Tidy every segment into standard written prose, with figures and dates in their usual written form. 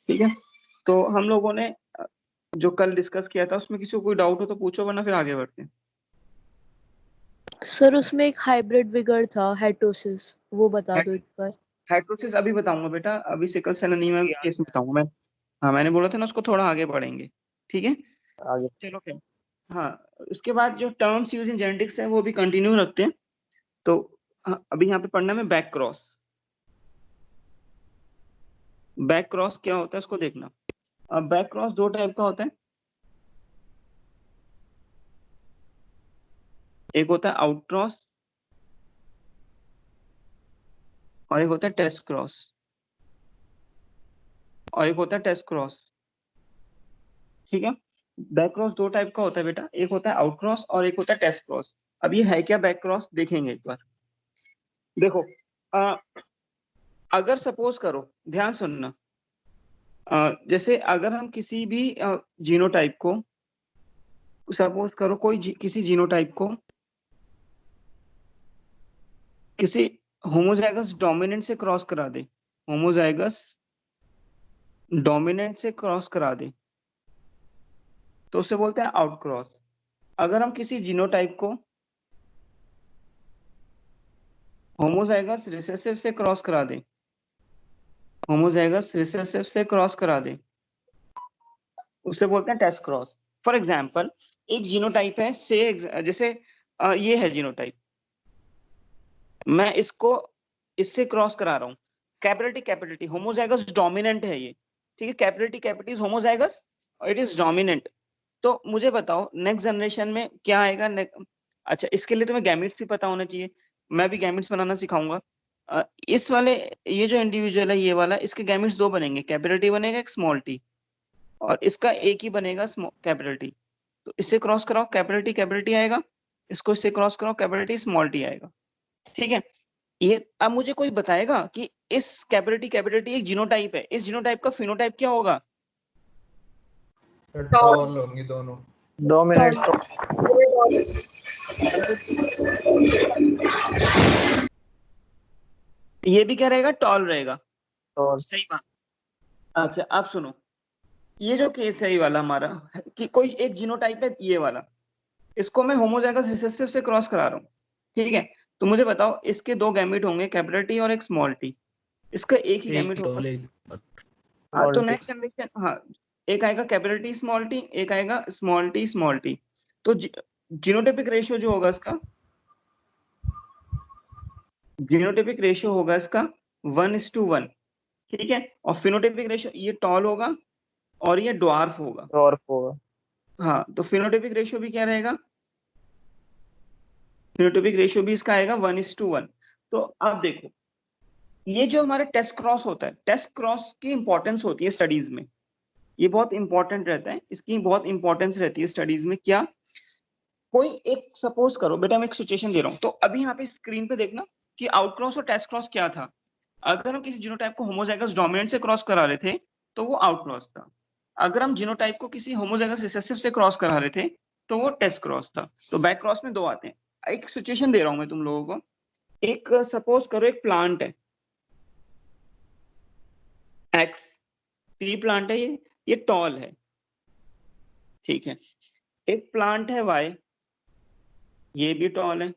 ठीक है, तो हम लोगों ने जो कल डिस्कस किया था उसमें किसी को कोई डाउट हो तो पूछो, वरना फिर आगे बढ़ते हैं। सर उसमें एक हाइब्रिड विगर था हेटरोसिस, वो बता दो एक बार। हाइड्रोसिस अभी बताऊंगा बेटा, अभी सिकल सेल एनीमिया केस में बताऊंगा मैं। हाँ मैंने बोला था ना, उसको थोड़ा आगे बढ़ेंगे। ठीक है, आगे चलो फिर। हाँ, उसके बाद जो टर्म्स यूज इन जेनेटिक्स है वो भी कंटिन्यू रखते हैं। तो अभी यहाँ पे पढ़ना है बैक क्रॉस। बैक क्रॉस क्या होता है उसको देखना। अब बैक क्रॉस दो टाइप का होता है, एक होता है आउट क्रॉस और एक होता है टेस्ट क्रॉस, और एक होता है टेस्ट क्रॉस। ठीक है, बैक क्रॉस दो टाइप का होता है बेटा, एक होता है आउट क्रॉस और एक होता है टेस्ट क्रॉस। अब ये है क्या बैक क्रॉस, देखेंगे एक बार। देखो, अगर सपोज करो, ध्यान सुनना, जैसे अगर हम किसी भी जीनोटाइप को, सपोज करो किसी जीनोटाइप को किसी होमोजाइगस डोमिनेंट से क्रॉस करा दे, होमोजाइगस डोमिनेंट से क्रॉस करा दे, तो उसे बोलते हैं आउट क्रॉस। अगर हम किसी जीनोटाइप को होमोजाइगस रिसेसिव से क्रॉस करा दे, होमोजाइगस रिसेसिव से क्रॉस करा दे, उसे बोलते हैं टेस्ट क्रॉस। फॉर एग्जाम्पल, एक जीनोटाइप है से, जैसे ये है जीनोटाइप, मैं इसको इससे क्रॉस करा रहा हूँ, कैपिटलिटी कैपिटलिटी, होमोजाइगस डोमिनेंट है ये। ठीक है, कैपिटलिटी कैपिटलिटी होमोजाइगस और इट इज डोमिनेंट। तो मुझे बताओ नेक्स्ट जनरेशन में क्या आएगा। अच्छा, इसके लिए तुम्हें गैमेट्स भी पता होना चाहिए, मैं भी गैमेट्स बनाना सिखाऊंगा। इस वाले, ये जो इंडिविजुअल है ये वाला, इसके गैमेट्स दो बनेंगे, कैपिटल टी बनेगा एक स्मॉल टी, और इसका एक ही बनेगा कैपिटल टी। तो इससे क्रॉस कराओ कैपिटल टी आएगा, इसको इससे क्रॉस कराओ कैपिटल टी स्मॉल टी आएगा। ठीक है, ये अब मुझे कोई बताएगा कि इस कैपिटल टी एक जीनोटाइप है, इस जीनोटाइप का फिनोटाइप क्या होगा? टॉल होंगी दोनों। डोमिनेट ये भी क्या रहेगा? टॉल रहेगा। और सही बात। अच्छा अब सुनो, ये जो केस है ये वाला हमारा, कि कोई एक जीनोटाइप है ये वाला, इसको मैं होमोजाइगस रिसेसिव से क्रॉस करा रहा हूँ। ठीक है, तो मुझे बताओ इसके दो गैमेट होंगे, कैपिटल टी और एक स्मॉल टी, इसका एक ही गैमेट होगा। हाँ, तो नेक्स्ट जनरेशन, हाँ, एक आएगा कैपिटल टी स्मॉल टी, एक आएगा स्मॉल टी। तो जीनोटाइपिक रेशियो जो होगा इसका, जीनोटाइपिक रेशियो होगा इसका 1:1। ठीक है, और फिनोटाइपिक रेशियो, ये टॉल होगा और ये ड्वार्फ होगा। और होगा। हाँ, तो फिनोटाइपिक रेशियो भी क्या रहेगा? फिनोटाइपिक रेशियो भी इसका आएगा 1:1। तो अब देखो, ये जो हमारा टेस्ट क्रॉस होता है, टेस्ट क्रॉस की इंपॉर्टेंस होती है स्टडीज में, ये बहुत इंपॉर्टेंट रहता है, इसकी बहुत इंपॉर्टेंस रहती है स्टडीज में। क्या, कोई एक सपोज करो बेटा, मैं एक सिचुएशन ले रहा हूँ, तो अभी यहाँ पे स्क्रीन पे देखना कि आउट क्रॉस और टेस्ट क्रॉस क्या था। अगर हम किसी जीनोटाइप को होमोजाइगस डोमिनेंट से क्रॉस करा रहे थे तो वो आउट क्रॉस था, अगर हम जीनोटाइप को किसी होमोजाइगस रिसेसिव से क्रॉस करा रहे थे तो वो टेस्ट क्रॉस था। तो बैक क्रॉस में दो आते हैं। एक सिचुएशन दे रहा हूं मैं तुम लोगों को, एक सपोज करो एक प्लांट है एक्स, पी प्लांट है, ये टॉल है। ठीक है, एक प्लांट है वाई, ये भी टॉल है।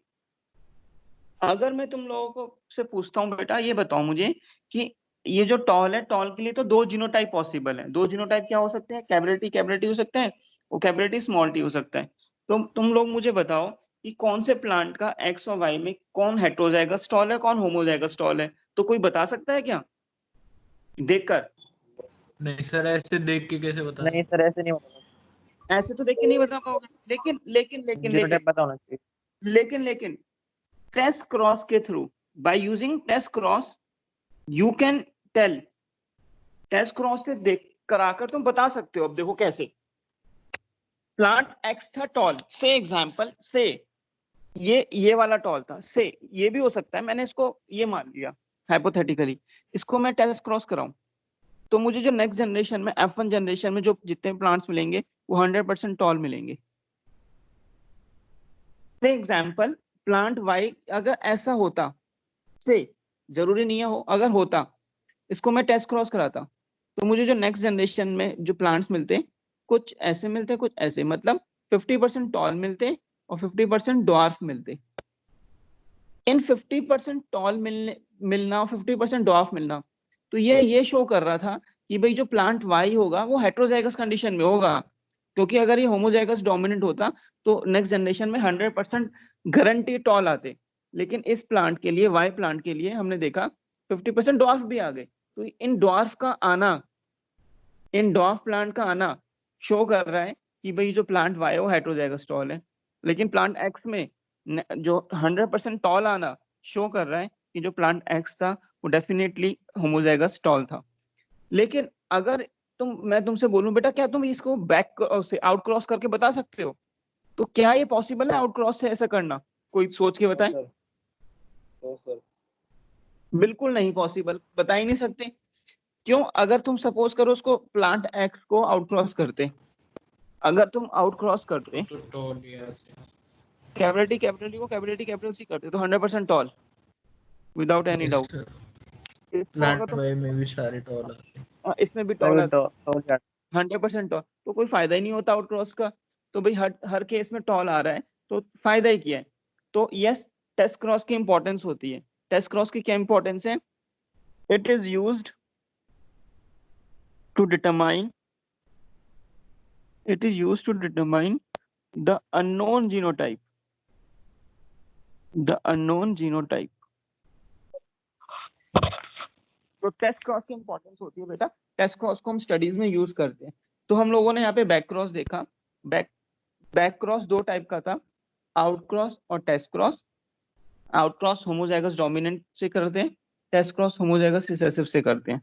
अगर मैं तुम लोगों को से पूछता हूँ बेटा ये बताओ मुझे कि ये जो टॉल है, टॉल के लिए तो दो जीनोटाइप पॉसिबल है। दो जीनोटाइप क्या हो सकते हैं? कैपिटल टी हो सकता है, वो कैपिटल टी स्मॉल टी हो सकता है। तो तुम लोग मुझे बताओ कि कौन से प्लांट का एक्स और वाई में कौन हेट्रोजाइगस टॉल है, कौन होमोजाइगस टॉल है? तो कोई बता सकता है क्या देखकर? नहीं सर, ऐसे देख के कैसे बता? नहीं सर ऐसे नहीं होगा, ऐसे तो देख के नहीं बता पाओगे, लेकिन लेकिन लेकिन लेकिन जीनोटाइप पता होना चाहिए। लेकिन टेस्ट क्रॉस के थ्रू, by using test cross you can tell, test cross से देख कराकर तुम बता सकते हो। अब देखो कैसे, प्लांट एक्स था टॉल, से एग्जांपल से ये वाला टॉल था, से ये भी हो सकता है, मैंने इसको ये मान लिया हाइपोथेटिकली, इसको मैं टेस्ट क्रॉस कराऊं तो मुझे जो नेक्स्ट जनरेशन में F1 जनरेशन में जो जितने प्लांट्स मिलेंगे वो 100% टॉल मिलेंगे। से एग्जांपल, प्लांट वाई अगर ऐसा होता, से जरूरी नहीं है हो, अगर होता, इसको मैं टेस्ट क्रॉस कराता तो मुझे जो नेक्स्ट जनरेशन में जो प्लांट्स मिलते हैं कुछ ऐसे मिलते हैं, कुछ ऐसे, मतलब 50% टॉल मिलते हैं और 50% डॉर्फ मिलते हैं। इन 50% टॉल मिलना और 50% डॉर्फ मिलना, तो ये शो कर रहा था कि भाई जो प्लांट वाई होगा वो हेट्रोजाइगस कंडीशन में होगा, क्योंकि अगर ये होमोजाइगस डोमिनेंट होता तो नेक्स्ट जनरेशन में 100% गारंटी टॉल आते। लेकिन इस प्लांट के लिए, वाई प्लांट के लिए, हमने देखा 50% डॉर्फ भी आ गए। तो इन डॉर्फ का आना, इन डॉर्फ प्लांट का आना शो कर रहा है कि भाई जो प्लांट वाई वो हेट्रोजाइगस टॉल है। लेकिन प्लांट एक्स में जो 100% टॉल आना शो कर रहा है कि जो प्लांट एक्स था वो डेफिनेटली होमोजाइगस टॉल था। लेकिन अगर मैं तुमसे बोलूं बेटा क्या तुम इसको बैक से आउट क्रॉस करके बता सकते हो, तो क्या ये पॉसिबल है आउट क्रॉस से ऐसा करना? कोई सोच के बताए। सर बिल्कुल नहीं पॉसिबल, बता ही नहीं सकते। क्यों? अगर तुम सपोज करो उसको प्लांट एक्स को आउट क्रॉस करते, अगर तुम आउट क्रॉस करते तो टॉल ही है। कैविटी कैपिटल को कैपिटल सी करते तो 100% टॉल, विदाउट एनी डाउट। इसको अगर प्लांट वाई में भी सारे टॉल आते हैं। इसमें भी टॉल 100% टॉल, तो कोई फायदा ही नहीं होता आउट क्रॉस का। तो भाई हर केस में टॉल आ रहा है तो फायदा ही क्या है? तो यस, टेस्ट क्रॉस की इंपॉर्टेंस होती है। टेस्ट क्रॉस की क्या इंपॉर्टेंस है? It is used to determine, it is used to determine the unknown genotype, the unknown genotype। तो टेस्ट क्रॉस की इंपॉर्टेंस होती है बेटा, टेस्ट क्रॉस को हम स्टडीज में यूज करते हैं। तो हम लोगों ने यहाँ पे बैक क्रॉस देखा। बैक क्रॉस दो टाइप का था, आउट क्रॉस और test cross. Out cross homozygous dominant से करते हैं, टेस्ट क्रॉस होमोजाइगस रिसेसिव से करते हैं।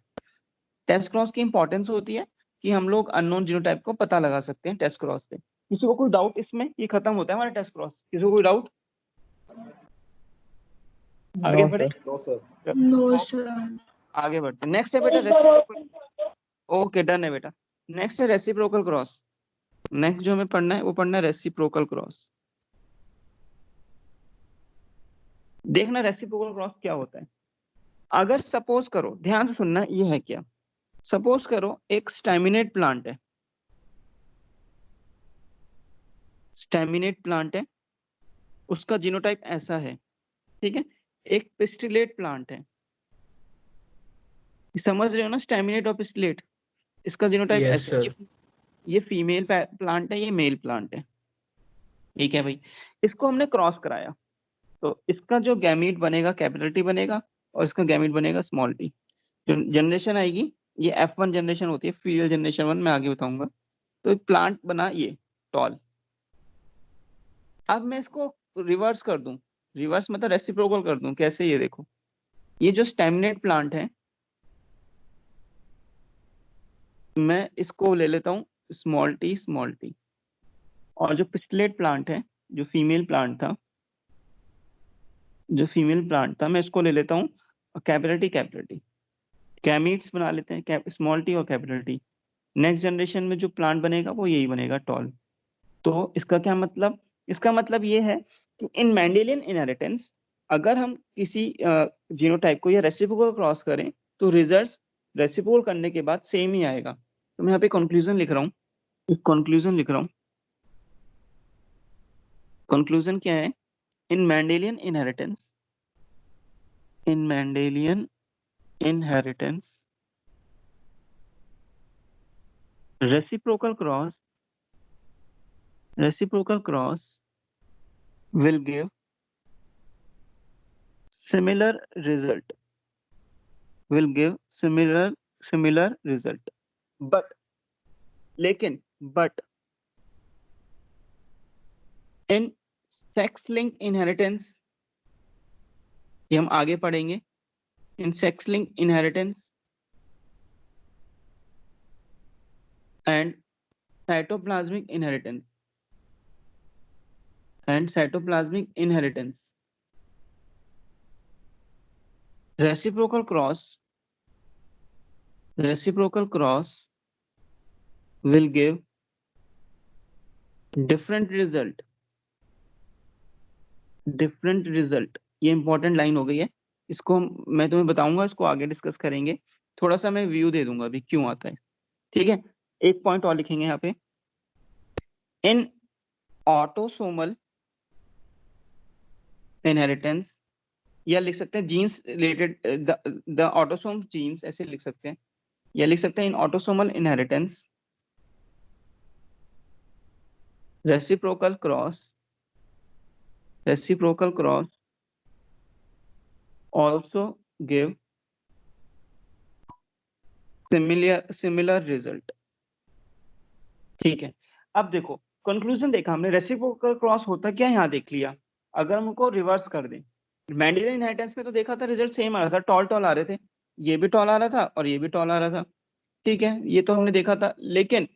टेस्ट क्रॉस की इंपॉर्टेंस होती है कि हम लोग अननोन जीनोटाइप को पता लगा सकते हैं टेस्ट क्रॉस पे। किसी को कोई डाउट इसमें? ये खत्म होता है हमारा टेस्ट क्रॉस। किसी को कोई डाउट? आगे बढ़े? No sir. आगे बढ़ते हैं। नेक्स्ट है बेटा रेसिप्रोकल। ओके डन है बेटा। नेक्स्ट है रेसिप्रोकल क्रॉस। नेक्स्ट जो हमें पढ़ना है वो पढ़ना है रेसिप्रोकल क्रॉस। देखना रेसिप्रोकल क्रॉस क्या होता है। अगर सपोज करो, ध्यान से सुनना, ये है क्या, सपोज करो एक स्टैमिनेट प्लांट है, स्टैमिनेट प्लांट है, उसका जीनोटाइप ऐसा है, ठीक है। एक पिस्टिलेट प्लांट है, समझ रहे हो ना, स्टैमिनेट और पिस्टिलेट, इसका जीनोटाइप Yes, ऐसा है। sir. ये फीमेल प्लांट है, ये मेल प्लांट है, ठीक है भाई। इसको हमने क्रॉस कराया तो इसका जो गैमीट बनेगा कैपिटल टी बनेगा और इसका गैमीट बनेगा स्मॉल टी। जो जनरेशन आएगी ये F1 जनरेशन होती है, फील्ड जनरेशन 1 मैं आगे बताऊंगा। तो प्लांट बना ये टॉल। अब मैं इसको रिवर्स कर दूं, रिवर्स मतलब रेसिप्रोकल कर दूं, कैसे? ये देखो, ये जो स्टैमिनेट प्लांट है मैं इसको ले लेता हूँ स्मॉल टी, और जो पिस्टिलेट प्लांट है, जो फीमेल प्लांट था, मैं इसको ले लेता हूँ कैपिटल टी। गैमीट्स बना लेते हैं स्मॉल टी और कैपिटल टी। नेक्स्ट जनरेशन में जो प्लांट बनेगा वो यही बनेगा टॉल। तो इसका क्या मतलब? इसका मतलब ये है कि इन मेंडेलियन इनहेरिटेंस अगर हम किसी जीनोटाइप को या रेसिप्रोकल क्रॉस करें तो रिजल्ट्स रेसिप्रोकल करने के बाद सेम ही आएगा। तो मैं यहाँ पे कंक्लूजन लिख रहा हूँ, कंक्लूजन क्या है? In Mendelian inheritance reciprocal cross will give similar result, but in sex linked inheritance, ये हम आगे पढ़ेंगे, in sex linked inheritance and cytoplasmic inheritance, reciprocal cross will give different result। ये इंपॉर्टेंट लाइन हो गई है, इसको मैं तुम्हें बताऊंगा, इसको आगे डिस्कस करेंगे। थोड़ा सा मैं व्यू दे दूंगा अभी क्यों आता है, ठीक है। एक पॉइंट और लिखेंगे यहाँ पे, इन ऑटोसोमल इनहेरिटेंस, या लिख सकते हैं genes related the autosome genes, ऐसे लिख सकते हैं, या लिख सकते हैं in autosomal inheritance reciprocal cross also give similar result, ठीक है। अब देखो कंक्लूजन देखा हमने, रेसिप्रोकल क्रॉस होता क्या है यहाँ देख लिया। अगर हम उनको रिवर्स कर दें, मेंडेलियन इनहेरिटेंस में तो देखा था रिजल्ट सेम आ रहा था, टॉल आ रहे थे, ये भी टॉल आ रहा था और ये भी टॉल आ रहा था, ठीक है, ये तो हमने देखा था। लेकिन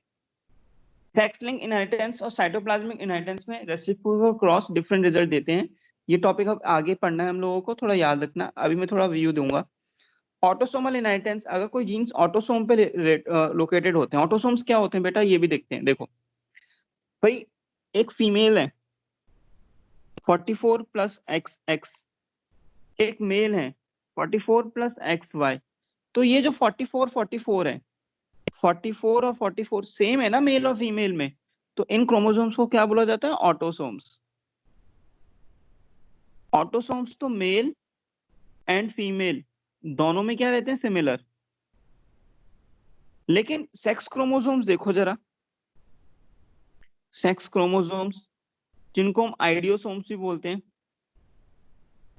सेक्स लिंक इनहेरिटेंस और साइटोप्लाज्मिक इनहेरिटेंस में रेसिप्रोकल क्रॉस डिफरेंट रिजल्ट देते हैं। ये टॉपिक अब आगे पढ़ना है हम लोगों को, थोड़ा याद रखना। अभी मैं थोड़ा व्यू दूंगा। ऑटोसोमल इनहेरिटेंस, अगर कोई जीन्स ऑटोसोम पे लोकेटेड होते हैं, ऑटोसोम्स क्या होते हैं बेटा, ये भी देखते हैं। देखो भाई, एक फीमेल है 44 प्लस XX, एक मेल है 44 प्लस XY। तो ये जो 44 है, 44 और 44 सेम है ना मेल और फीमेल में, तो इन क्रोमोसोम्स को क्या बोला जाता है, ऑटोसोम्स। ऑटोसोम्स तो मेल एंड फीमेल दोनों में क्या रहते हैं, सिमिलर। लेकिन सेक्स क्रोमोसोम्स देखो जरा, सेक्स क्रोमोसोम्स जिनको हम आइडियोसोम्स भी बोलते हैं,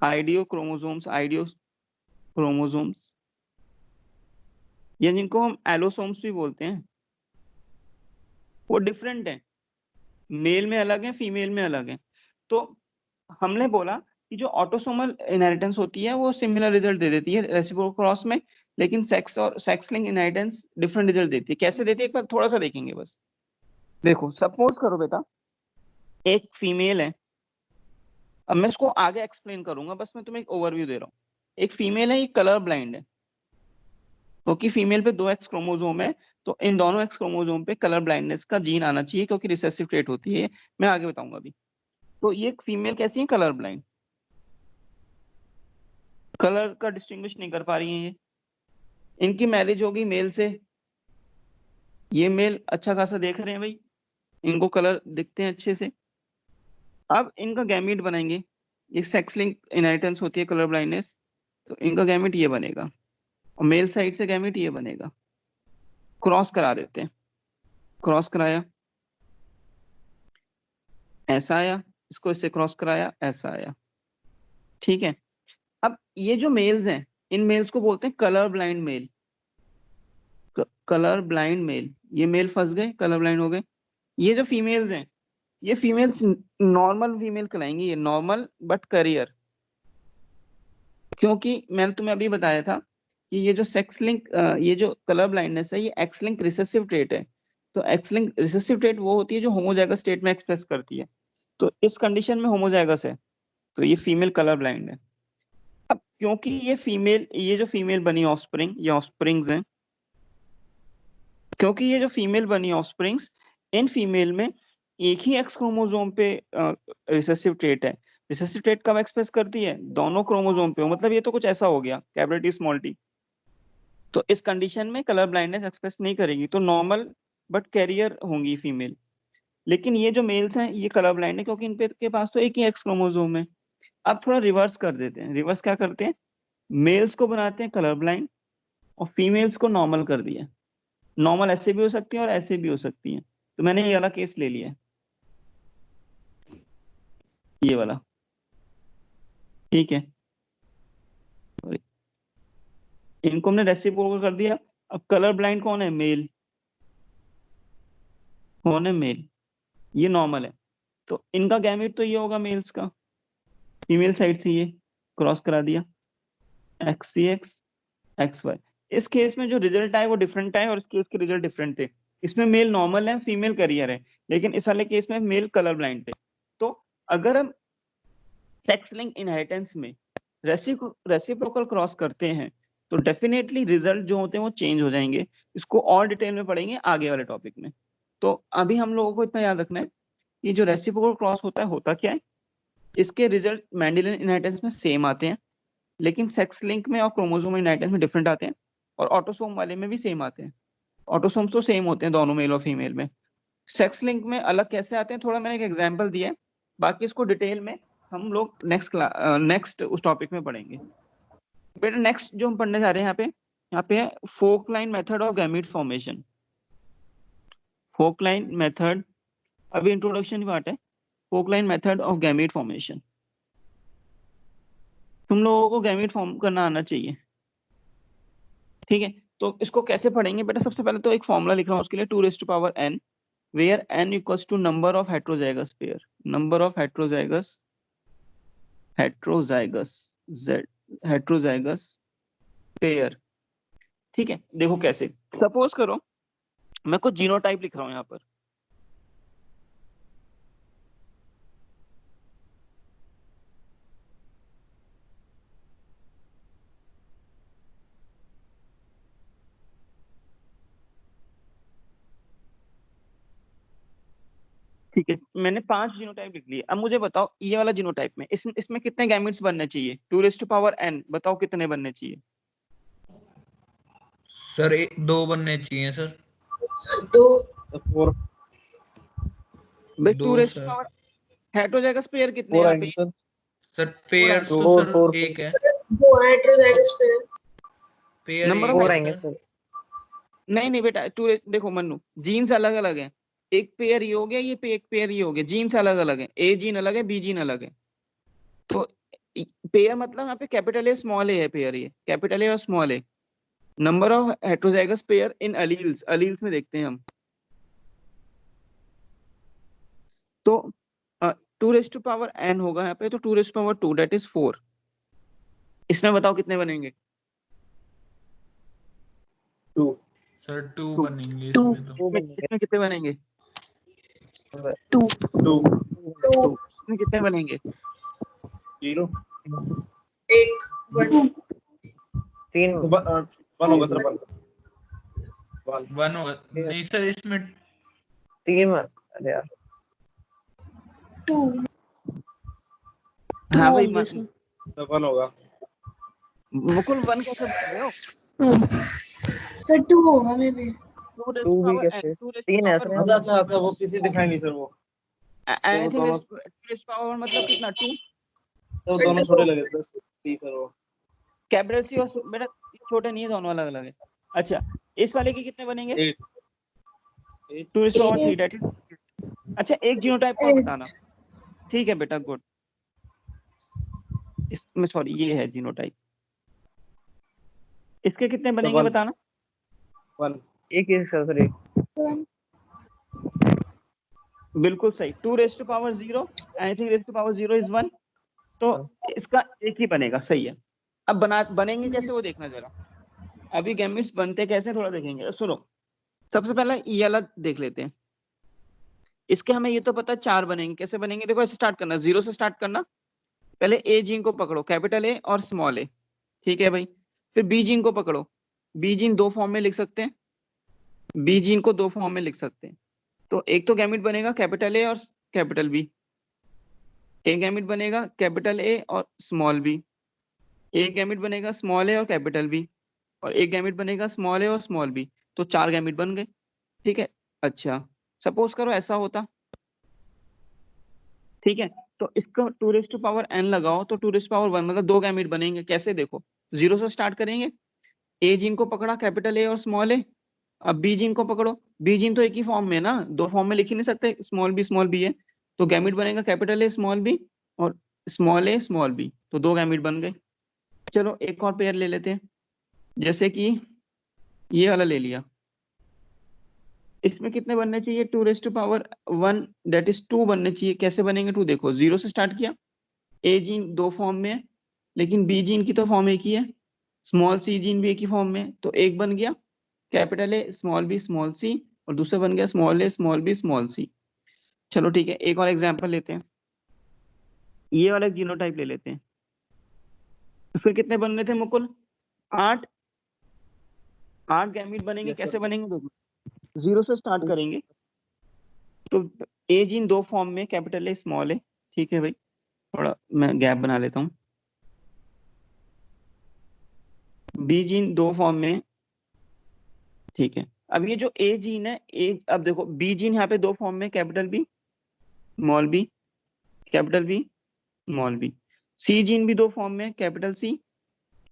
आइडियो क्रोमोसोम्स, या जिनको हम एलोसोम्स भी बोलते हैं, वो डिफरेंट है, मेल में अलग है, फीमेल में अलग है। तो हमने बोला कि जो ऑटोसोमल इनहेरिटेंस होती है वो सिमिलर रिजल्ट दे देती है रेसिप्रोकल क्रॉस में, लेकिन सेक्स और sex link inheritance different result देती है। कैसे देती है एक बार थोड़ा सा देखेंगे बस। देखो सपोज करो बेटा, एक फीमेल है, अब मैं इसको आगे एक्सप्लेन करूंगा, बस मैं तुम्हें एक ओवरव्यू दे रहा हूँ। एक फीमेल है, ये कलर ब्लाइंड है, क्योंकि फीमेल पे 2 एक्स क्रोमोसोम है, तो इन दोनों एक्स क्रोमोसोम पे कलर ब्लाइंडनेस का जीन आना चाहिए, क्योंकि रिसेसिव ट्रेट होती है, मैं आगे बताऊंगा अभी। तो ये फीमेल कैसी है, कलर ब्लाइंड, कलर का डिस्टिंग्विश नहीं कर पा रही है ये। इनकी मैरिज होगी मेल से, ये मेल अच्छा खासा देख रहे हैं भाई, इनको कलर दिखते हैं अच्छे से। अब इनका गैमीट बनाएंगे, ये सेक्स लिंक इनहेरिटेंस होती है कलर ब्लाइंडनेस, तो इनका गैमीट ये बनेगा, और मेल साइड से गैमीट ये बनेगा। क्रॉस करा देते हैं, क्रॉस कराया ऐसा आया, इसको इससे क्रॉस कराया ऐसा आया, ठीक है। अब ये जो मेल्स हैं, इन मेल्स को बोलते हैं colour blind mail, colour blind mail. ये मेल फंस गए, कलर ब्लाइंड हो गए। ये जो फीमेल्स हैं, ये फीमेल्स नॉर्मल फीमेल कहलाएंगी, ये नॉर्मल बट करियर, क्योंकि मैंने तुम्हें अभी बताया था कि ये जो सेक्स लिंक, ये जो कलर ब्लाइंडनेस है, ये एक्स लिंक रिसेसिव ट्रेट है। तो एक्स लिंक रिसेसिव ट्रेट वो होती है जो होमोजाइगस स्टेट में एक्सप्रेस करती है, तो इस कंडीशन में होमोजाइगस है, तो ये फीमेल कलर ब्लाइंड है। अब क्योंकि ये जो फीमेल बनी ऑफस्प्रिंग, ये ऑफस्प्रिंग्स हैं, क्योंकि ये जो फीमेल बनी ऑफस्प्रिंग्स, इन फीमेल में एक ही एक्स क्रोमोसोम पे रिसेसिव ट्रेट है। रिसेसिव ट्रेट कब एक्सप्रेस करती है, दोनों क्रोमोसोम पे हो, मतलब ये तो कुछ ऐसा हो गया कैपिटल स्मॉल टी। तो इस कंडीशन में कलर ब्लाइंडनेस एक्सप्रेस नहीं करेगी, तो नॉर्मल बट कैरियर होंगी फीमेल। लेकिन ये जो मेल्स हैं ये कलर ब्लाइंड है, क्योंकि इनके के पास तो एक ही एक्स क्रोमोसोम है। अब थोड़ा रिवर्स कर देते हैं, रिवर्स क्या करते हैं, मेल्स को बनाते हैं कलर ब्लाइंड और फीमेल्स को नॉर्मल कर दिया। नॉर्मल ऐसे भी हो सकती है और ऐसे भी हो सकती है, तो मैंने ये वाला केस ले लिया है, ये वाला, ठीक है। इनको हमने रेसिप्रोकल कर दिया। अब कलर ब्लाइंड कौन है, मेल, कौन है, मेल, ये नॉर्मल है, तो इनका गैमेट तो ये होगा मेल्स का, फीमेल साइड से ये क्रॉस करा दिया, XCX XY। इस केस में जो रिजल्ट आए वो डिफरेंट आए, और इस केस के रिजल्ट डिफरेंट थे। इसमें मेल नॉर्मल है, फीमेल करियर है, लेकिन इस वाले केस में मेल कलर ब्लाइंड थे। तो अगर हम सेक्स लिंक इनहेरिटेंस में रेसिप्रोकल क्रॉस करते हैं, तो डेफिनेटली रिजल्ट जो होते हैं वो चेंज हो जाएंगे। इसको और डिटेल में पढ़ेंगे आगे वाले टॉपिक में। तो अभी हम लोगों को इतना याद रखना है कि जो रेसिप्रोकल क्रॉस होता है होता क्या है, इसके रिजल्ट मेंडेलियन इनहेरिटेंस में सेम आते हैं, लेकिन सेक्स लिंक में और क्रोमोसोम इनहेरिटेंस में डिफरेंट आते हैं। और ऑटोसोम वाले में भी सेम आते हैं। ऑटोसोम्स तो सेम होते हैं दोनों मेल और फीमेल में। सेक्स लिंक में अलग कैसे आते हैं थोड़ा मैंने एक एग्जांपल दिया है, बाकी इसको डिटेल में हम लोग नेक्स्ट उस टॉपिक में पढ़ेंगे। बेटा नेक्स्ट जो हम पढ़ने जा रहे हैं यहाँ पे है forked line method of gamete formation. Forked line method अभी इंट्रोडक्शन की पार्ट है। Forked line method of gamete formation. तुम लोगों को गैमीट फॉर्म करना आना चाहिए, ठीक है। तो इसको कैसे पढ़ेंगे बेटा, सबसे पहले तो एक फॉर्मूला लिख रहा हूँ उसके लिए, 2n where n equals to number of heterozygous pair, number of heterozygous pair, ठीक है। देखो कैसे, सपोज करो मैं कुछ जीनोटाइप लिख रहा हूं यहाँ पर, ठीक है। मैंने 5 जीनोटाइप लिख लिए। अब मुझे बताओ ये वाला जीनोटाइप में इसमें कितने गैमेट्स बनने चाहिए, 2n, बताओ कितने बनने चाहिए। सर 2 बनने चाहिए सर। तो 4 भाई 2 सर। हेटेरोजाइगस पेयर कितने 4 यहाँ आएंगे पे, सर। सर पेयर तो फोर सर फोर एक है। वो हेटेरोजाइगस पेयर पेयर नंबर एक ऑफ फोर है आएंगे सर। सर। नहीं नहीं बेटा, देखो मन्नू, जीन्स अलग अलग है, एक पेयर ये हो गया, ये एक पेयर ये हो गया, जीन्स अलग अलग है, ए जीन अलग है, बी जीन अलग है। तो पेयर मतलब यहाँ पे कैपिटल ए स्मॉल ए है, पेयर ये कैपिटल ए और small A. Number of heterozygous pair in alleles, alleles में देखते हैं हम। तो 2n होगा यहाँ पे, तो 2 दैट इज 4। इसमें बताओ कितने बनेंगे। 2 सर 2 Two. बनेंगे Two. इसमें तो। इसमें कितने बनेंगे। 2 2 इसमें कितने बनेंगे। 0 एक 1 3 1 होगा सर। 1 1 होगा नहीं सर इसमें। 3 अरे यार 2 हाँ भाई होंगे सर। 1 होगा। मुकुल 1 कैसे बोल रहे हो। सर 2 होगा मे बी। 2 भी कैसे 3 है सर। अच्छा अच्छा वो सीसी दिखाई नहीं सर वो। एनीथिंग दोनों पावर मतलब कितना 2। तो दोनों छोटे लगे थे सी सर वो। कैपिटल सी और बेटा छोटे नहीं है, दोनों अलग अलग है। अच्छा इस वाले के कितने बनेंगे। 8 2 दैट इज। अच्छा एक जीनोटाइप और बताना। ठीक है बेटा गुड। इसमें सॉरी ये है जीनोटाइप, इसके कितने बनेंगे one. बताना। 1 एक ही सर एक। बिल्कुल सही। 2 0 एनीथिंग 0 इज 1, तो इसका एक ही बनेगा, सही है। अब बनेंगे कैसे वो देखना जरा। अभी गैमेट्स बनते कैसे थोड़ा देखेंगे, सुनो। सबसे पहला ये वाला देख लेते हैं। इसके हमें ये तो पता है 4 बनेंगे, कैसे बनेंगे देखो, ऐसे स्टार्ट करना, 0 से स्टार्ट करना। पहले ए जीन को पकड़ो, कैपिटल ए और स्मॉल ए, ठीक है भाई। फिर बी जीन को पकड़ो, बी जीन 2 फॉर्म में लिख सकते हैं, बी जीन को 2 फॉर्म में लिख सकते हैं। तो एक तो गैमेट बनेगा कैपिटल ए और कैपिटल बी, एक गैमेट बनेगा कैपिटल ए और स्मॉल बी, एक गैमेट बनेगा स्मॉल ए और कैपिटल बी, और एक गैमेट बनेगा स्मॉल ए और स्मॉल बी। तो 4 गैमेट बन गए, ठीक है। अच्छा सपोज करो ऐसा होता, ठीक है। तो इसका 2n लगाओ तो 2 मतलब 2 गैमेट बनेंगे। कैसे देखो, 0 से स्टार्ट करेंगे, ए जीन को पकड़ा कैपिटल ए और स्मॉल ए। अब बी जीन को पकड़ो, बी जीन तो एक ही फॉर्म में ना, 2 फॉर्म में लिख ही नहीं सकते, स्मॉल बी है। तो गैमेट बनेगा कैपिटल ए स्मॉल बी और स्मॉल ए स्मॉल बी, तो 2 गैमेट बन गए। चलो एक और पेयर ले लेते हैं, जैसे कि ये वाला ले लिया। इसमें कितने बनने चाहिए, 2 दैट इज 2 बनने चाहिए। कैसे बनेंगे 2 देखो, 0 से स्टार्ट किया, ए जीन 2 फॉर्म में है, लेकिन बी जीन की तो फॉर्म एक ही है, स्मॉल सी जीन भी एक ही फॉर्म में है, तो एक बन गया capital A small B small C, और दूसरा बन गया small A small B small C. चलो ठीक है, एक और एग्जांपल लेते हैं, ये वाला जीनोटाइप ले लेते हैं। तो फिर कितने बनने थे मुकुल, 8 गैमेट बनेंगे। Yes, कैसे sir. बनेंगे देखो, 0 से स्टार्ट करेंगे, तो ए जीन 2 फॉर्म में कैपिटल ए स्मॉल ए, ठीक है भाई। थोड़ा मैं गैप बना लेता हूँ। बी जीन 2 फॉर्म में ठीक है, अब ये जो ए जीन है, ए, अब देखो बी जीन यहाँ पे दो फॉर्म में, capital B small B, capital B small B. C gene भी दो फॉर्म में, capital C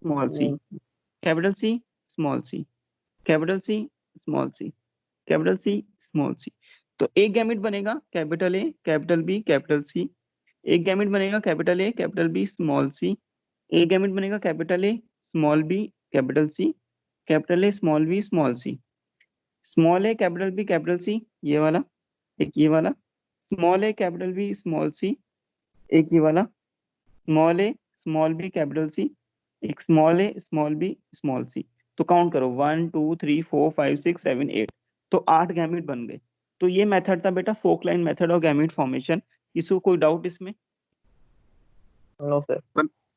small C, capital C small C, capital C small C, capital C small C. तो एक गैमेट बनेगा capital A capital B capital C, एक gamete बनेगा capital A capital B small C, एक gamete बनेगा capital A small B capital C, capital A small B small C, small A capital B capital सी, ये वाला, एक ये वाला, small ए capital B small C, एक ये वाला, small A small B capital C, एक small A small B small C. तो काउंट करो 1 2 3 4 5 6 7 8, तो 8 गैमेट बन गए। तो ये मेथड था बेटा फोक लाइन मेथड और गैमेट फॉर्मेशन। किसी को कोई डाउट इसमें? No sir.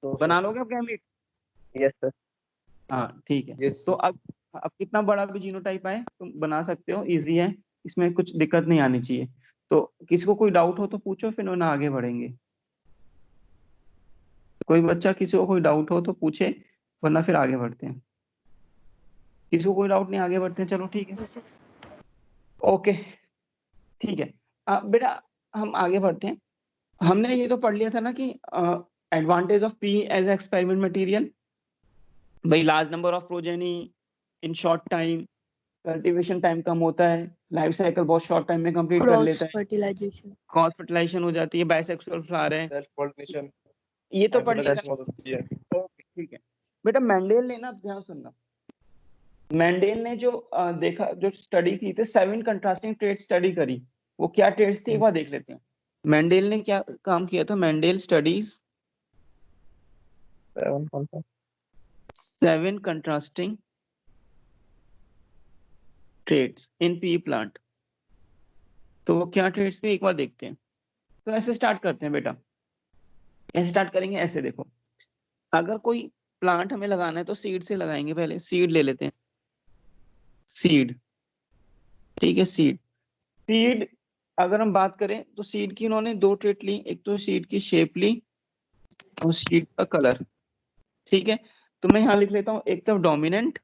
बना लोगे आप गैमेट? Yes sir. हाँ ठीक है। तो अब कितना बड़ा भी जीनोटाइप आए तुम बना सकते हो, इजी है, इसमें कुछ दिक्कत नहीं आनी चाहिए। तो किसी को कोई डाउट हो तो पूछो, फिर ना आगे बढ़ेंगे। कोई बच्चा किसी को कोई डाउट हो तो पूछे, वरना फिर आगे बढ़ते हैं। किसी को कोई डाउट नहीं, आगे बढ़ते हैं। चलो ठीक है, ओके ठीक है। बेटा हम आगे बढ़ते हैं। हमने ये तो पढ़ लिया था ना कि advantage of pea as experiment material, भाई large number of progeny in short time, cultivation time कम होता है, लाइफ साइकिल बहुत शॉर्ट टाइम में कंप्लीट कर क्रॉस लेता है, फर्टिलाइजेशन, क्रॉस फर्टिलाइजेशन हो जाती है, बाइसेक्सुअल फ्लावर है, सेल्फ पॉलिनेशन, ये तो पढ़ लिया था। हाइब्रिडाइजेशन होती है। ओके ठीक है बेटा। मेंडेल ने ना, ध्यान सुनना, मेंडेल ने जो देखा, जो स्टडी की थी, 7 कंट्रास्टिंग ट्रेड स्टडी करी। वो क्या ट्रेड्स थी एक बार देख लेते हैं। मेंडेल ने क्या काम किया था? Mendel studies 7 contrasting trades in P plant. तो वो क्या ट्रेड्स थे एक बार देखते हैं। तो ऐसे स्टार्ट करते हैं बेटा, ऐसे स्टार्ट करेंगे। ऐसे देखो, अगर कोई प्लांट हमें लगाना है तो सीड से लगाएंगे। पहले सीड ले लेते हैं, सीड, ठीक है। सीड अगर हम बात करें तो सीड की उन्होंने 2 ट्रेट ली, एक तो सीड की शेप ली और सीड का कलर, ठीक है। तो मैं यहाँ लिख लेता हूँ, एक तरफ डोमिनेंट,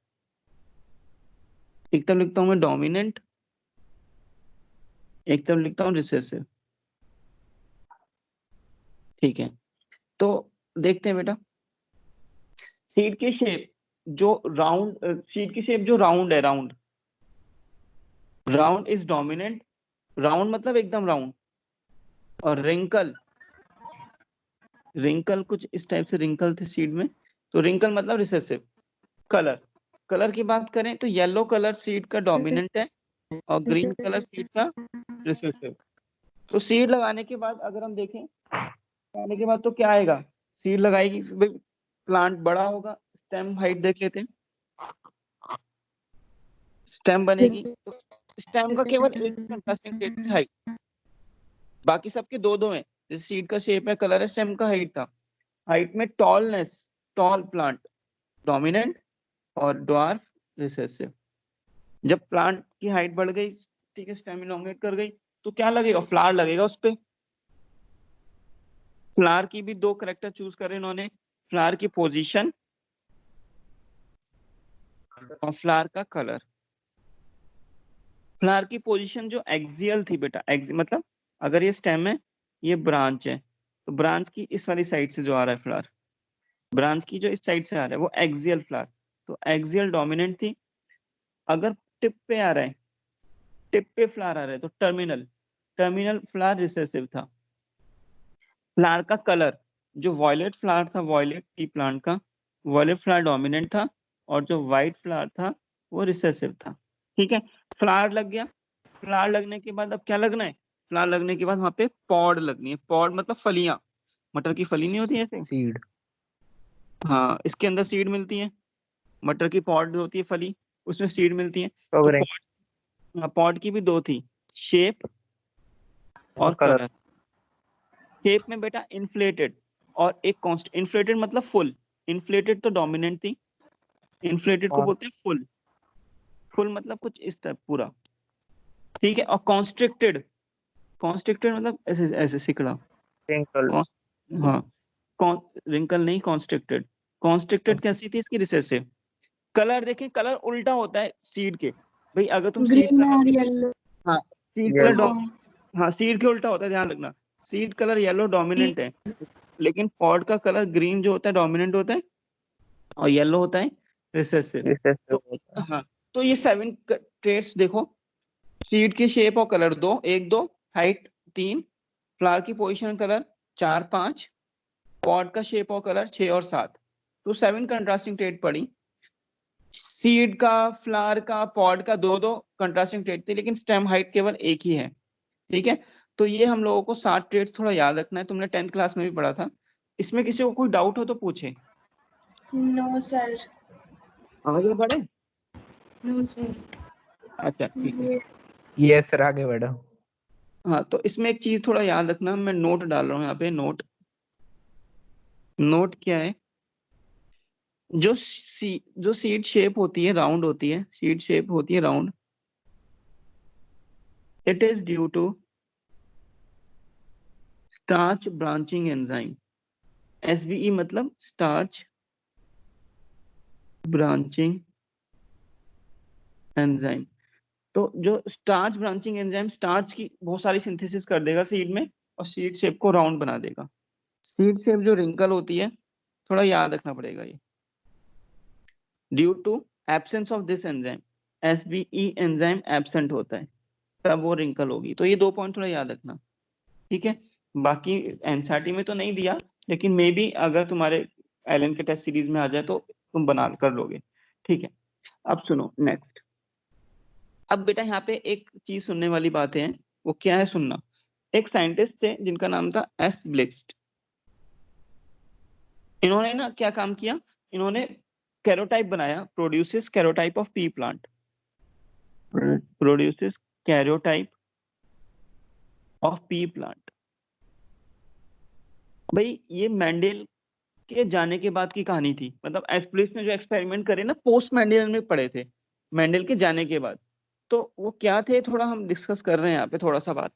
एक तरफ लिखता हूँ मैं डोमिनेंट, एक तरफ लिखता हूँ रिसेसिव, ठीक है। तो देखते हैं बेटा, सीड की शेप जो राउंड, सीड की शेप जो राउंड है, राउंड इज डोमिनेंट, राउंड मतलब एकदम राउंड, और रिंकल कुछ इस टाइप से रिंकल थे सीड में, तो रिंकल मतलब रिसेसिव। कलर की बात करें तो येलो कलर सीड का डोमिनेंट है और ग्रीन कलर सीड का रिसेसिव। तो सीड लगाने के बाद अगर हम देखें, लगाने के बाद तो क्या आएगा? सीड लगाएगी, प्लांट बड़ा होगा। स्टेम हाइट देख लेते हैं, स्टेम बनेगी तो स्टेम का केवल एक कंट्रास्टिंग ट्रेट है, हाइट, बाकी सबके 2-2 हैं। जैसे सीड का शेप है, कलर है, स्टेम का हाइट था। हाइट में टॉलनेस, टॉल प्लांट डोमिनेंट और ड्वार्फ रिसेसिव। जब प्लांट की हाइट बढ़ गई, ठीक है, स्टेम इलोंगेट कर गई, तो क्या लगेगा? फ्लावर लगेगा उस पे। फ्लावर की भी 2 कैरेक्टर चूज करे इन्होंने, फ्लावर की पोजीशन और फ्लावर का कलर। फ्लावर की पोजीशन जो एक्सियल थी बेटा, मतलब अगर ये स्टेम है, ये ब्रांच है, तो ब्रांच की इस वाली साइड से जो आ रहा है फ्लावर, ब्रांच की जो इस साइड से आ रहा है वो एक्सियल फ्लावर, तो एक्सियल डोमिनेंट थी। अगर टिप पे आ रहा है, टिप पे फ्लावर आ रहा है, तो टर्मिनल फ्लावर रिसेसिव था। फ्लावर का कलर, जो वॉयलेट फ्लावर था, वॉयलेट टी प्लांट का वॉयलेट फ्लावर डोमिनेंट था, और जो व्हाइट फ्लावर था वो रिसेसिव था, ठीक है। फ्लावर लग गया। फ्लावर लगने के बाद अब क्या लगना है? फ्लावर लगने के बाद वहां पे पॉड लगनी है। पॉड मतलब फलियां, मटर की फली नहीं होती ऐसे, सीड। हाँ, इसके अंदर सीड मिलती है। मटर की पॉड होती है फली, उसमें सीड मिलती है। कवरिंग। तो पॉड की भी 2 थी, शेप और कलर। कलर। शेप में बेटा इन्फ्लेटेड और एक कांस्टेंट। इन्फ्लेटेड मतलब फुल, इन्फ्लेटेड तो डोमिनेंट थी, इन्फ्लेटेड को बोलते हैं फुल। फुल मतलब कुछ इस टाइप पूरा, ठीक है। और कॉन्स्ट्रिक्टेड, कॉन्स्ट्रिक्टेड मतलब ऐसे ऐसे सिकड़ा। हाँ, रिंकल नहीं, कॉन्स्ट्रिक्टेड। कॉन्स्ट्रिक्टेड कैसी थी? इसकी रिसेसिव। कलर देखें, कलर उल्टा होता है सीड के, भाई अगर तुम सीड ग्रीन कलर, और येलो। हाँ सीड कलर हाँ सीड के उल्टा होता है, ध्यान रखना। सीड कलर येलो डोमिनेंट है, लेकिन पॉड का कलर ग्रीन जो होता है डोमिनेंट होता है, और येलो होता है रिसेसिव। तो हाँ, तो ये 7 ट्रेट्स देखो, सीड की शेप और कलर 2, 1 2, हाइट 3, फ्लावर की पोजीशन कलर 4 5, पॉड का शेप और कलर 6 और 7। तो 7 कंट्रास्टिंग ट्रेट पड़ी। सीड का, फ्लावर का, पॉड का 2 2 कंट्रास्टिंग ट्रेट थी, लेकिन स्टेम हाइट केवल एक ही है। ठीक है, तो ये हम लोगों को 7 ट्रेट्स थोड़ा याद रखना है, तुमने 10th क्लास में भी पढ़ा था। इसमें किसी को कोई डाउट हो तो पूछे। No sir. आगे बढ़े? No sir. अच्छा ठीक है। यस सर, आगे बढ़ो। हाँ, तो इसमें एक चीज थोड़ा याद रखना, मैं नोट डाल रहा हूँ यहाँ पे। नोट क्या है? जो सीड शेप होती है राउंड होती है, सीड शेप होती है round, it is due to starch branching enzyme. SBE मतलब स्टार्च ब्रांचिंग एंजाइम। तो जो स्टार्च ब्रांचिंग एंजाइम स्टार्च की बहुत सारी सिंथेसिस कर देगा सीड में, और सीड शेप को राउंड बना देगा। सीड शेप जो रिंकल होती है, थोड़ा याद रखना पड़ेगा ये, due to absence of this enzyme, SBE enzyme absent होता है, तब वो रिंकल होगी। तो ये 2 पॉइंट थोड़ा याद रखना, ठीक है। बाकी एनसीईआरटी में तो नहीं दिया, लेकिन मे बी अगर तुम्हारे एलन के टेस्ट सीरीज में आ जाए तो तुम बना कर लोगे, ठीक है। अब सुनो नेक्स्ट। अब बेटा यहाँ पे एक चीज सुनने वाली बात है, वो क्या है सुनना। एक साइंटिस्ट थे जिनका नाम था एस ब्लिक्स्ट। इन्होंने ना क्या काम किया, इन्होंने कैरोटाइप बनाया, produces karyotype of pea plant, produces karyotype of pea plant. भाई ये मेंडल के जाने के बाद की कहानी थी, मतलब एस्प्लिस ने जो एक्सपेरिमेंट करे ना, पोस्ट मेंडल में पढ़े थे, मेंडल के जाने के बाद। तो वो क्या थे, थोड़ा हम डिस्कस कर रहे हैं यहाँ पे थोड़ा सा बात।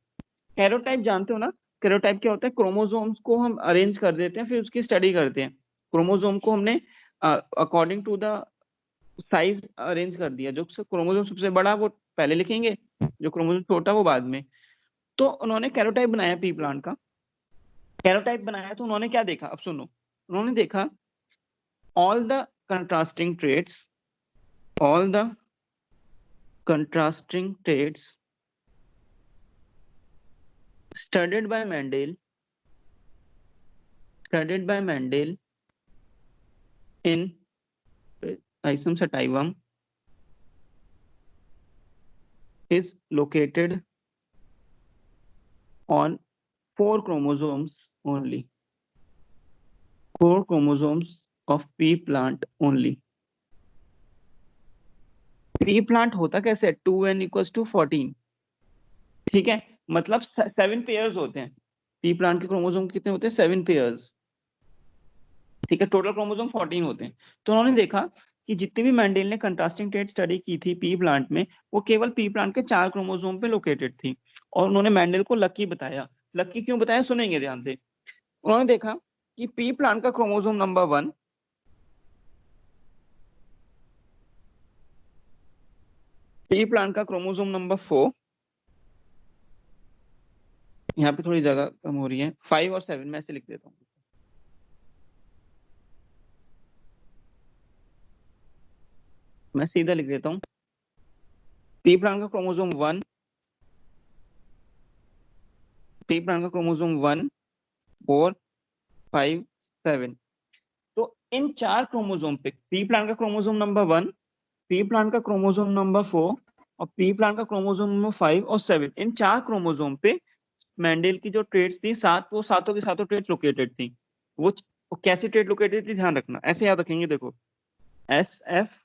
कैरोटाइप जानते हो ना? कैरोटाइप क्या होता है? क्रोमोसोम्स को हम अरेंज कर देते हैं, फिर उसकी स्टडी करते हैं। क्रोमोसोम को हमने according to the size arrange कर दिया। जो क्रोमोसोम सबसे बड़ा वो पहले लिखेंगे, जो क्रोमोसोम छोटा वो बाद में। तो उन्होंने कैरोटाइप बनाया पी प्लांट का। कैरोटाइप बनाया तो उन्होंने क्या देखा, अब सुनो। उन्होंने देखा all the contrasting traits, all the contrasting traits studied by Mendel in Isom sativum is located on 4 chromosomes only, 4 chromosomes of pea plant only. P plant होता कैसे? 2n = 14, ठीक है, मतलब 7 पेयर्स होते हैं। पी प्लांट के क्रोमोसोम कितने होते हैं? 7 पेयर्स, ठीक है। टोटल क्रोमोसोम 14 होते हैं। तो उन्होंने देखा कि जितनी भी मेंडेल ने कंट्रास्टिंग ट्रेट स्टडी की थी पी प्लांट में, वो केवल पी प्लांट के 4 क्रोमोसोम पे लोकेटेड थी। और उन्होंने मेंडेल को लकी बताया। लकी क्यों बताया, सुनेंगे ध्यान से। उन्होंने देखा कि पी प्लांट का क्रोमोसोम नंबर 1, पी प्लांट का क्रोमोसोम नंबर 4, यहाँ पे थोड़ी जगह कम हो रही है, 5 और 7 मैं ऐसे लिख देता हूँ। मैं सीधा लिख देता हूँ, पी प्लांट का क्रोमोसोम 1, पी प्लांट का क्रोमोसोम 1 4 5 7। तो इन 4 क्रोमोसोम पे पी प्लांट का क्रोमोसोम नंबर 1, पी प्लांट का क्रोमोसोम नंबर 4 और पी प्लांट का क्रोमोसोम नंबर 5 और 7, इन 4 क्रोमोसोम पे मेंडेल की जो ट्रेट्स थी 7, वो सातों की सातों ट्रेट लोकेटेड थी। वो कैसी ट्रेट लोकेटेड थी, ध्यान रखना, ऐसे याद रखेंगे। देखो SFSP,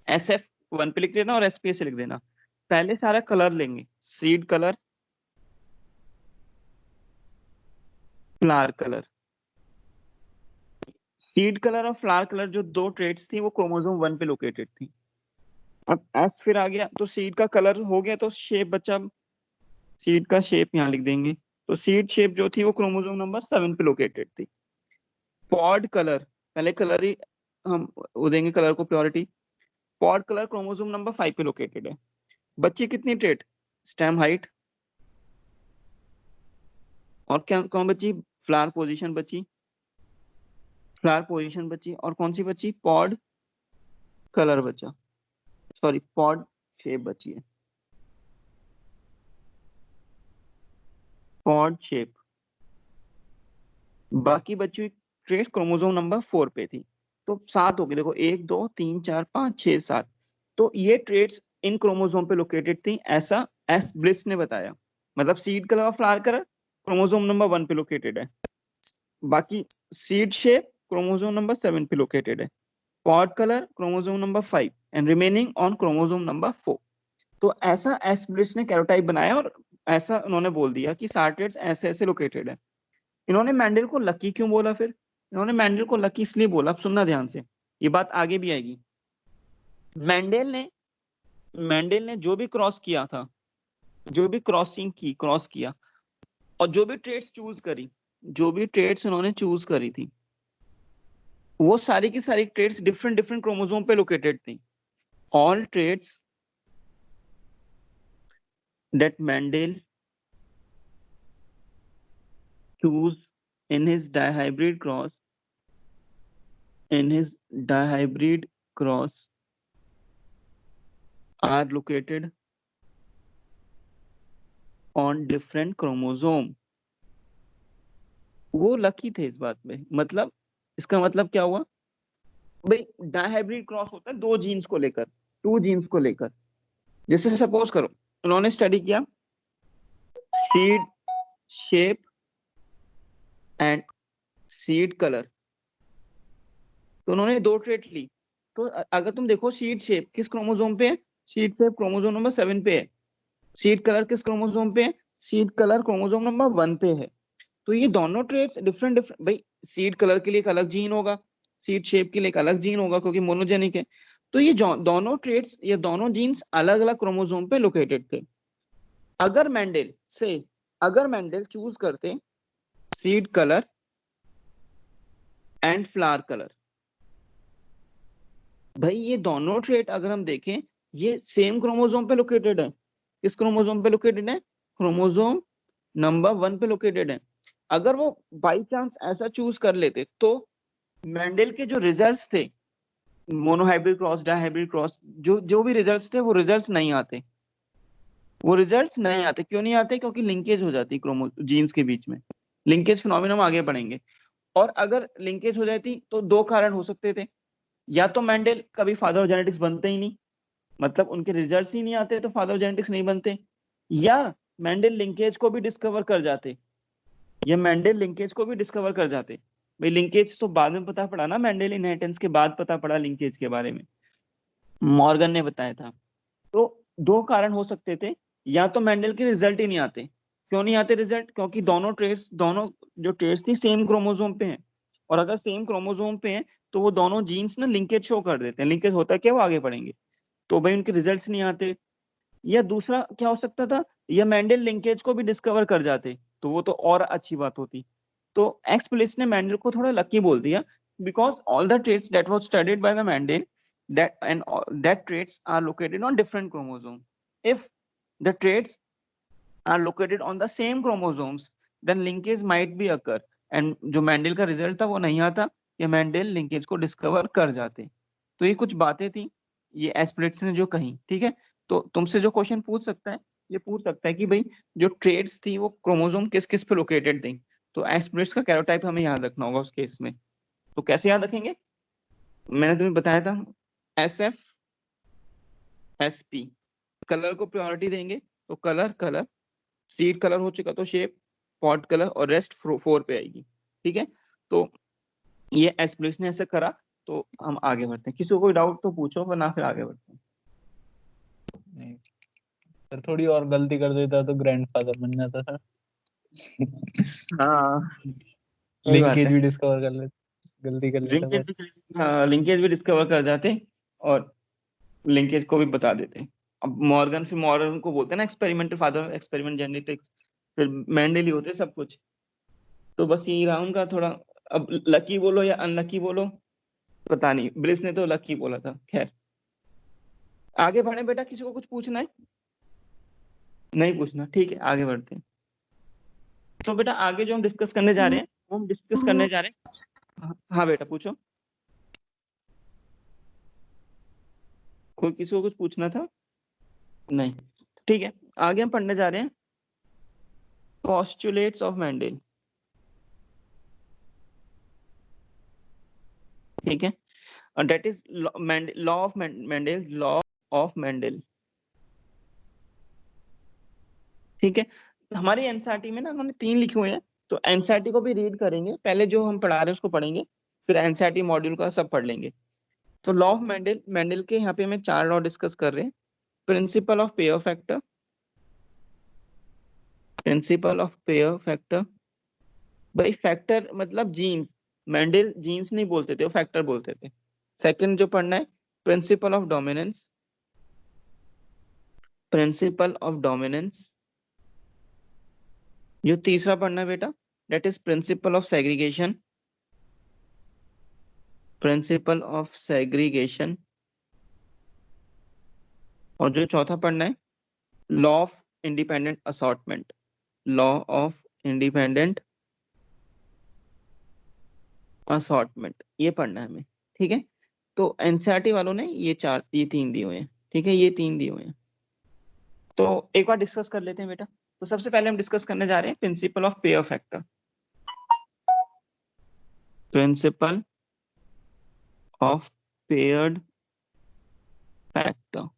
SF 1 पे लिख देना और SP से लिख देना। पहले सारा कलर लेंगे, seed colour, flower colour. Seed colour और फ्लावर कलर जो 2 ट्रेट्स थी वो क्रोमोसोम 1 पे लोकेटेड थी। अब एस फिर आ गया, तो सीड का कलर हो गया, तो शेप बचा, सीड का शेप यहाँ लिख देंगे। तो सीड शेप जो थी वो क्रोमोसोम नंबर 7 पे लोकेटेड थी। पॉड कलर, पहले कलर ही हम वो देंगे, कलर को purity. Pod colour chromosome number 5 पे लोकेटेड है। बच्ची कितनी ट्रेट? स्टेम हाइट, और क्या कौन बची? फ्लावर पोजीशन बची, फ्लावर पोजीशन बची, और कौन सी बची? पॉड कलर बचा, सॉरी पॉड शेप बची है, पॉड शेप। बाकी बची हुई ट्रेट क्रोमोसोम नंबर 4 पे थी। तो 7 हो गई, देखो 1 2 3 4 5 6 7। तो ये ट्रेट्स इन क्रोमोसोम पे लोकेटेड थी, ऐसा एस ब्लिस ने बताया। मतलब सीड कलर और फ्लावर कलर क्रोमोसोम नंबर 1 पे लोकेटेड है, बाकी सीड शेप क्रोमोसोम नंबर 7 पे लोकेटेड है, pod colour chromosome number 5 and remaining on chromosome number 4। तो ऐसा एस ब्लिस ने कैरोटाइप बनाया और ऐसा उन्होंने बोल दिया कि सारे ट्रेट्स ऐसे ऐसे लोकेटेड है। इन्होंने मैंडल को लकी क्यों बोला? फिर इन्होंने मैंडल को लकी इसलिए बोला, अब सुनना ध्यान से, ये बात आगे भी आएगी। मैंडल ने जो भी क्रॉस किया था, जो भी क्रॉस किया और जो भी ट्रेड्स चूज करी, जो भी ट्रेड्स उन्होंने चूज करी थी, वो सारी की सारी ट्रेड्स डिफरेंट डिफरेंट क्रोमोसोम पे लोकेटेड थी। All traits that Mendel choose in his dihybrid cross are located on different chromosome। वो लकी थे इस बात में। मतलब इसका मतलब क्या हुआ भाई? डायहाइब्रिड क्रॉस होता है दो जीन्स को लेकर, टू जीन्स को लेकर। जैसे सपोज करो उन्होंने स्टडी किया seed shape and seed colour, तो उन्होंने दो ट्रेट ली। तो अगर तुम देखो सीड शेप किस क्रोमोसोम पे है? सीड शेप क्रोमोसोम नंबर 7 पे है। सीड कलर किस क्रोमोसोम पे है? सीड कलर क्रोमोसोम नंबर 1 पे है। तो ये दोनों ट्रेट्स डिफरेंट डिफरेंट, भाई सीड कलर के लिए एक अलग जीन होगा, सीड शेप के लिए एक अलग जीन होगा क्योंकि मोनोजेनिक है। तो ये दोनों ट्रेट्स, ये दोनों जीन्स अलग अलग क्रोमोसोम पे लोकेटेड थे। अगर मैंडल चूज करते seed colour and flower colour, भाई ये दोनों ट्रेट अगर हम देखें ये सेम क्रोमोसोम पे लोकेटेड है। किस क्रोमोसोम पे लोकेटेड है? क्रोमोसोम नंबर 1 पे लोकेटेड है। अगर वो बाई चांस ऐसा चूज कर लेते तो मेंडल के जो रिजल्ट्स थे, मोनोहाइब्रिड क्रॉस, डायहाइब्रिड क्रॉस, जो भी रिजल्ट्स थे वो रिजल्ट्स नहीं आते। वो रिजल्ट्स नहीं आते, क्यों नहीं आते? क्योंकि लिंकेज हो जाती क्रोमो जीन्स के बीच में। लिंकेज फिनोमेना हम आगे पढ़ेंगे। और अगर लिंकेज हो जाती तो दो कारण हो सकते थे, या तो मेंडल कभी फादर ऑफ जेनेटिक्स बनते ही नहीं, मतलब उनके रिजल्ट्स ही नहीं आते तो फादर ऑफ जेनेटिक्स नहीं बनते, या मेंडल लिंकेज को भी डिस्कवर कर जाते, या मेंडल लिंकेज को भी डिस्कवर कर जाते। भाई लिंकेज तो बाद में पता पड़ा ना, मेंडल इनहेरिटेंस के बाद पता पड़ा लिंकेज के बारे में, मॉर्गन ने बताया था। तो दो कारण हो सकते थे, या तो मेंडल के रिजल्ट ही नहीं आते। क्यों नहीं आते रिजल्ट? क्योंकि दोनों जो ट्रेड्स थी सेम क्रोमोसोम पे हैं, और अगर सेम क्रोमोसोम पे हैं तो वो दोनों जीन्स ना लिंकेज शो कर देते हैं। लिंकेज होता है क्या, वो आगे पढ़ेंगे। तो भाई उनके रिजल्ट्स नहीं आते। या दूसरा क्या हो सकता था, या मेंडल लिंकेज को भी डिस्कवर कर जाते तो वो तो और अच्छी बात होती। तो एक्स प्लेस ने मेंडल को थोड़ा लकी बोल दिया, because all the traits that was studied by the Mendel that traits are located on different chromosomes. If the traits are located on the same chromosomes, then linkage might be occur. And जो Mendel का result था वो नहीं आता, या Mendel linkage को discover कर जाते। तो ये कुछ बातें थी ये एस्पिरेट्स ने जो कही, ठीक है। तो तुमसे जो क्वेश्चन पूछ सकता है, ये पूछ सकता है कि भाई जो ट्रेड्स थी वो क्रोमोसोम किस किस पे लोकेटेड थी। तो एस्पिरेट्स का कैरोटाइप हमें याद रखना होगा उस केस में। तो कैसे याद रखेंगे? मैंने तुम्हें बताया था SF SP, कलर को प्रायोरिटी देंगे तो कलर, सीड कलर हो चुका तो शेप, पॉट कलर, और रेस्ट 4 पे आएगी, ठीक है। तो ये एस्प्लिस ने ऐसे करा। तो हम आगे बढ़ते हैं, किसी को कोई डाउट तो पूछो वरना फिर आगे बढ़ते हैं। नहीं सर, थोड़ी और गलती कर देता तो ग्रैंडफादर बन जाता सर। हाँ लिंकेज भी डिस्कवर कर लेते, गलती कर लेता। लिंकेज भी डिस्कवर कर जाते और लिंकेज को भी बता देते। अब मॉर्गन को बोलते हैं ना experimental father of experiment genetics, फिर मेंडल ही होते सब कुछ। तो बस यही रहा उनका थोड़ा। अब लकी बोलो या अनलकी बोलो पता नहीं, ब्लिस ने तो लकी बोला था। खैर आगे बढ़े बेटा, किसी को कुछ पूछना है? नहीं पूछना, ठीक है आगे बढ़ते हैं। तो बेटा आगे जो हम डिस्कस करने जा रहे हैं वो हम डिस्कस करने जा रहे हैं। हाँ बेटा पूछो, कोई किसी को कुछ पूछना था? नहीं, ठीक है आगे हम पढ़ने जा रहे हैं पोस्टुलेट्स ऑफ मेंडल। ठीक है, that is law of Mendel, law of Mendel. ठीक है, हमारी एनसीईआरटी में ना उन्होंने 3 लिखे हुए हैं, तो एनसीईआरटी को भी रीड करेंगे, पहले जो हम पढ़ा रहे हैं उसको पढ़ेंगे, फिर एनसीईआरटी मॉड्यूल का सब पढ़ लेंगे। तो लॉ ऑफ मेंडल, मेंडल के यहाँ पे हमें 4 लॉ डिस्कस कर रहे हैं। Principle of pair factor, principle of pair factor, भाई फैक्टर मतलब जीन, मेंडल जीन्स नहीं बोलते थे, वो फैक्टर बोलते थे। सेकंड जो पढ़ना है principal of dominance, principal of dominance. जो तीसरा पढ़ना है बेटा that is principle of segregation, principle of segregation. और जो चौथा पढ़ना है law of independent assortment, law of independent assortment, ये पढ़ना है हमें। ठीक है, तो एनसीईआरटी वालों ने ये 3 दिए हुए हैं। ठीक है, ये 3 दिए हुए हैं, तो एक बार डिस्कस कर लेते हैं बेटा। तो सबसे पहले हम डिस्कस करने जा रहे हैं principle of pair factor, principle of paired factor.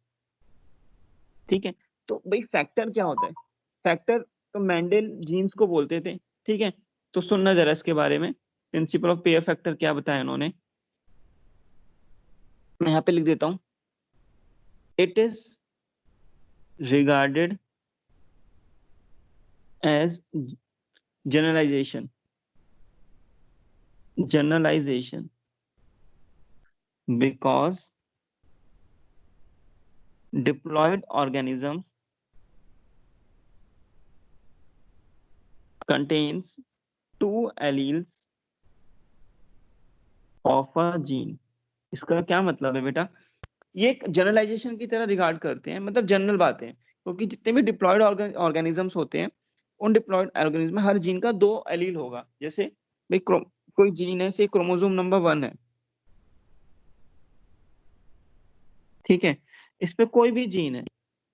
ठीक है, तो भाई फैक्टर क्या होता है? फैक्टर तो मेंडल जीन्स को बोलते थे। ठीक है, तो सुनना जरा इसके बारे में, प्रिंसिपल ऑफ पेयर फैक्टर क्या बताया उन्होंने, मैं यहाँ पे लिख देता हूँ। It is regarded as generalization, generalization because diploid organism contains 2 alleles of a gene। इसका क्या मतलब है बेटा? ये एक जनरलाइजेशन की तरह रिगार्ड करते हैं, मतलब जनरल बातें, क्योंकि जितने भी डिप्लॉयड ऑर्गेनिजम्स होते हैं उन डिप्लॉयड ऑर्गेनिज्म में हर जीन का 2 एलील होगा। जैसे भाई कोई जीन है, से क्रोमोसोम नंबर 1 है, ठीक है, इस पे कोई भी जीन है,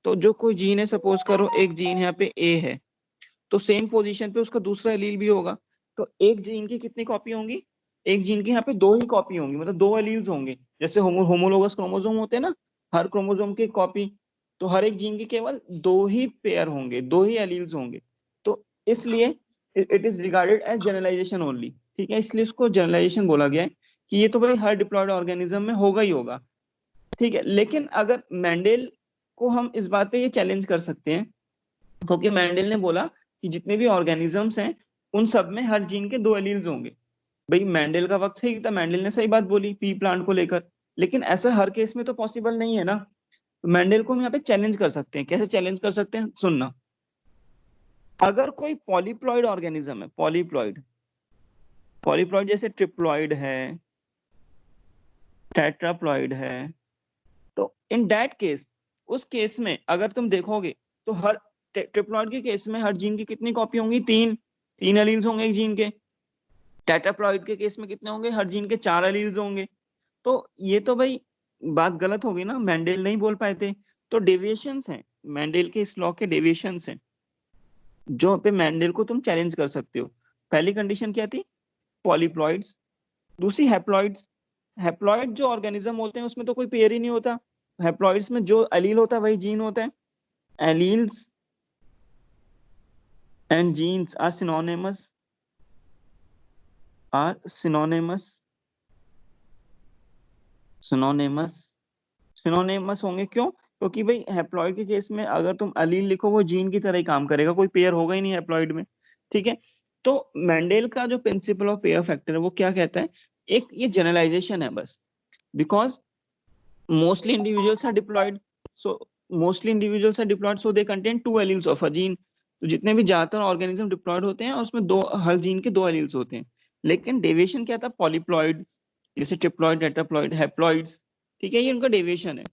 तो जो कोई जीन है, सपोज करो एक जीन यहाँ पे ए है, तो सेम पोजीशन पे उसका दूसरा एलील भी होगा। तो एक जीन की कितनी कॉपी होंगी? एक जीन की यहाँ पे 2 ही कॉपी होंगी, मतलब 2 एलील्स होंगे। जैसे होमोलोगस क्रोमोसोम होते हैं ना, हर क्रोमोसोम की कॉपी, तो हर एक जीन की केवल 2 ही पेयर होंगे, 2 ही एलील्स होंगे। तो इसलिए it is regarded as generalization only. ठीक है, इसलिए उसको जनरलाइजेशन बोला गया है कि ये तो भाई हर डिप्लॉयड ऑर्गेनिज्म में होगा ही होगा। ठीक है, लेकिन अगर मेंडल को हम इस बात पे ये चैलेंज कर सकते हैं, क्योंकि मेंडल ने बोला कि जितने भी ऑर्गेनिजम्स हैं उन सब में हर जीन के 2 एलील्स होंगे। भाई मेंडल का वक्त सही था, मेंडल ने सही बात बोली पी प्लांट को लेकर, लेकिन ऐसा हर केस में तो पॉसिबल नहीं है ना। तो मेंडल को हम यहाँ पे चैलेंज कर सकते हैं। कैसे चैलेंज कर सकते हैं, सुनना। अगर कोई पॉलीप्लॉइड ऑर्गेनिज्म है, पॉलीप्लॉइड, पॉलीप्लॉइड जैसे ट्रिप्लॉइड है, टेट्राप्लॉइड है, तो इन दैट केस, उस केस में अगर तुम देखोगे तो हर ट्रिप्लॉइड के केस में हर जीन की कितनी कॉपी होंगी? 3 एलील्स होंगे एक जीन के। टेट्राप्लॉइड के केस में कितने होंगे? हर जीन के 4 एलील्स होंगे। तो ये तो भाई बात गलत होगी ना, मेंडल नहीं बोल पाए थे। तो डेविएशंस हैं, मेंडल के इस लॉ के डेविएशंस हैं, जो पे मेंडल को तुम चैलेंज कर सकते हो। पहली कंडीशन क्या थी? पॉलीप्लॉइड्स। दूसरी हैप्लॉइड्स। हैप्लॉइड जो ऑर्गेनिज्म होते हैं उसमें तो कोई पेयर ही नहीं होता। हैप्लॉइड्स में जो एलील होता है वही जीन होता है। Alleles and genes are synonymous, synonymous होंगे। क्यों? क्योंकि भाई हैप्लॉइड के केस में अगर तुम एलील लिखो वो जीन की तरह ही काम करेगा, कोई पेयर होगा ही नहीं हैप्लॉइड में। ठीक है, तो मेंडल का जो प्रिंसिपल ऑफ पेयर फैक्टर है वो क्या कहता है? एक ये जनरलाइजेशन है बस, because mostly individuals are diploid, so they contain 2 alleles of a gene. तो जितने भी ज्यादातर ऑर्गेनिज्म डिप्लॉयड होते हैं उसमें हर जीन के 2 एलील्स होते हैं। लेकिन डेविएशन क्या था? पॉलीप्लॉइड, जैसे ट्रिप्लॉइड, टेट्राप्लॉइड, हैप्लॉइड्स। ठीक है, ये उनका डेविएशन है।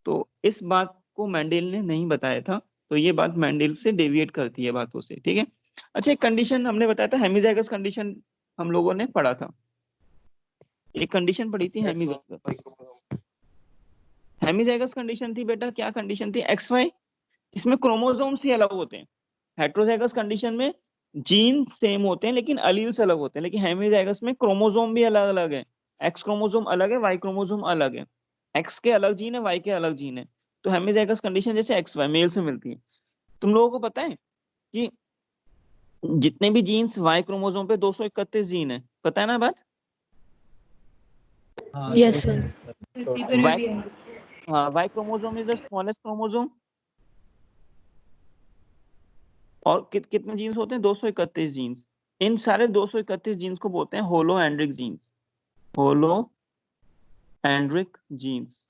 तो इस बात को मेंडेल ने नहीं बताया था, तो ये बात मेंडेल से डेविएट करती है बातों से, ठीक है। अच्छा, एक कंडीशन हमने बताया था, हेमिजाइगस कंडीशन हम लोगों ने पढ़ा था, एक कंडीशन पढ़ी थी हेमिजाइगस कंडीशन थी बेटा, क्या कंडीशन थी, XY, इसमें क्रोमोसोम्स ही अलग होते हैं। हेट्रोजाइगस कंडीशन में जीन सेम होते हैं लेकिन अलील्स अलग होते हैं, लेकिन हेमिजाइगस में क्रोमोसोम भी अलग अलग है, X क्रोमोसोम अलग है, Y क्रोमोसोम अलग है, X के अलग जीन है, Y के अलग जीन है। तो हेमिजाइगस कंडीशन जैसे XY मेल से मिलती है। तुम लोगों को पता है कि जितने भी जीन्स Y क्रोमोसोम पे 231 जीन है, पता है ना बात? हाँ Yes, ठीक है sir. तो Y, हाँ, Y chromosome is the smallest chromosome, और कितने जीन्स होते हैं, 231 जीन्स। इन सारे 231 जीन्स को बोलते हैं होलो एंड्रिक जीन्स, होलो एंड्रिक जीन्स।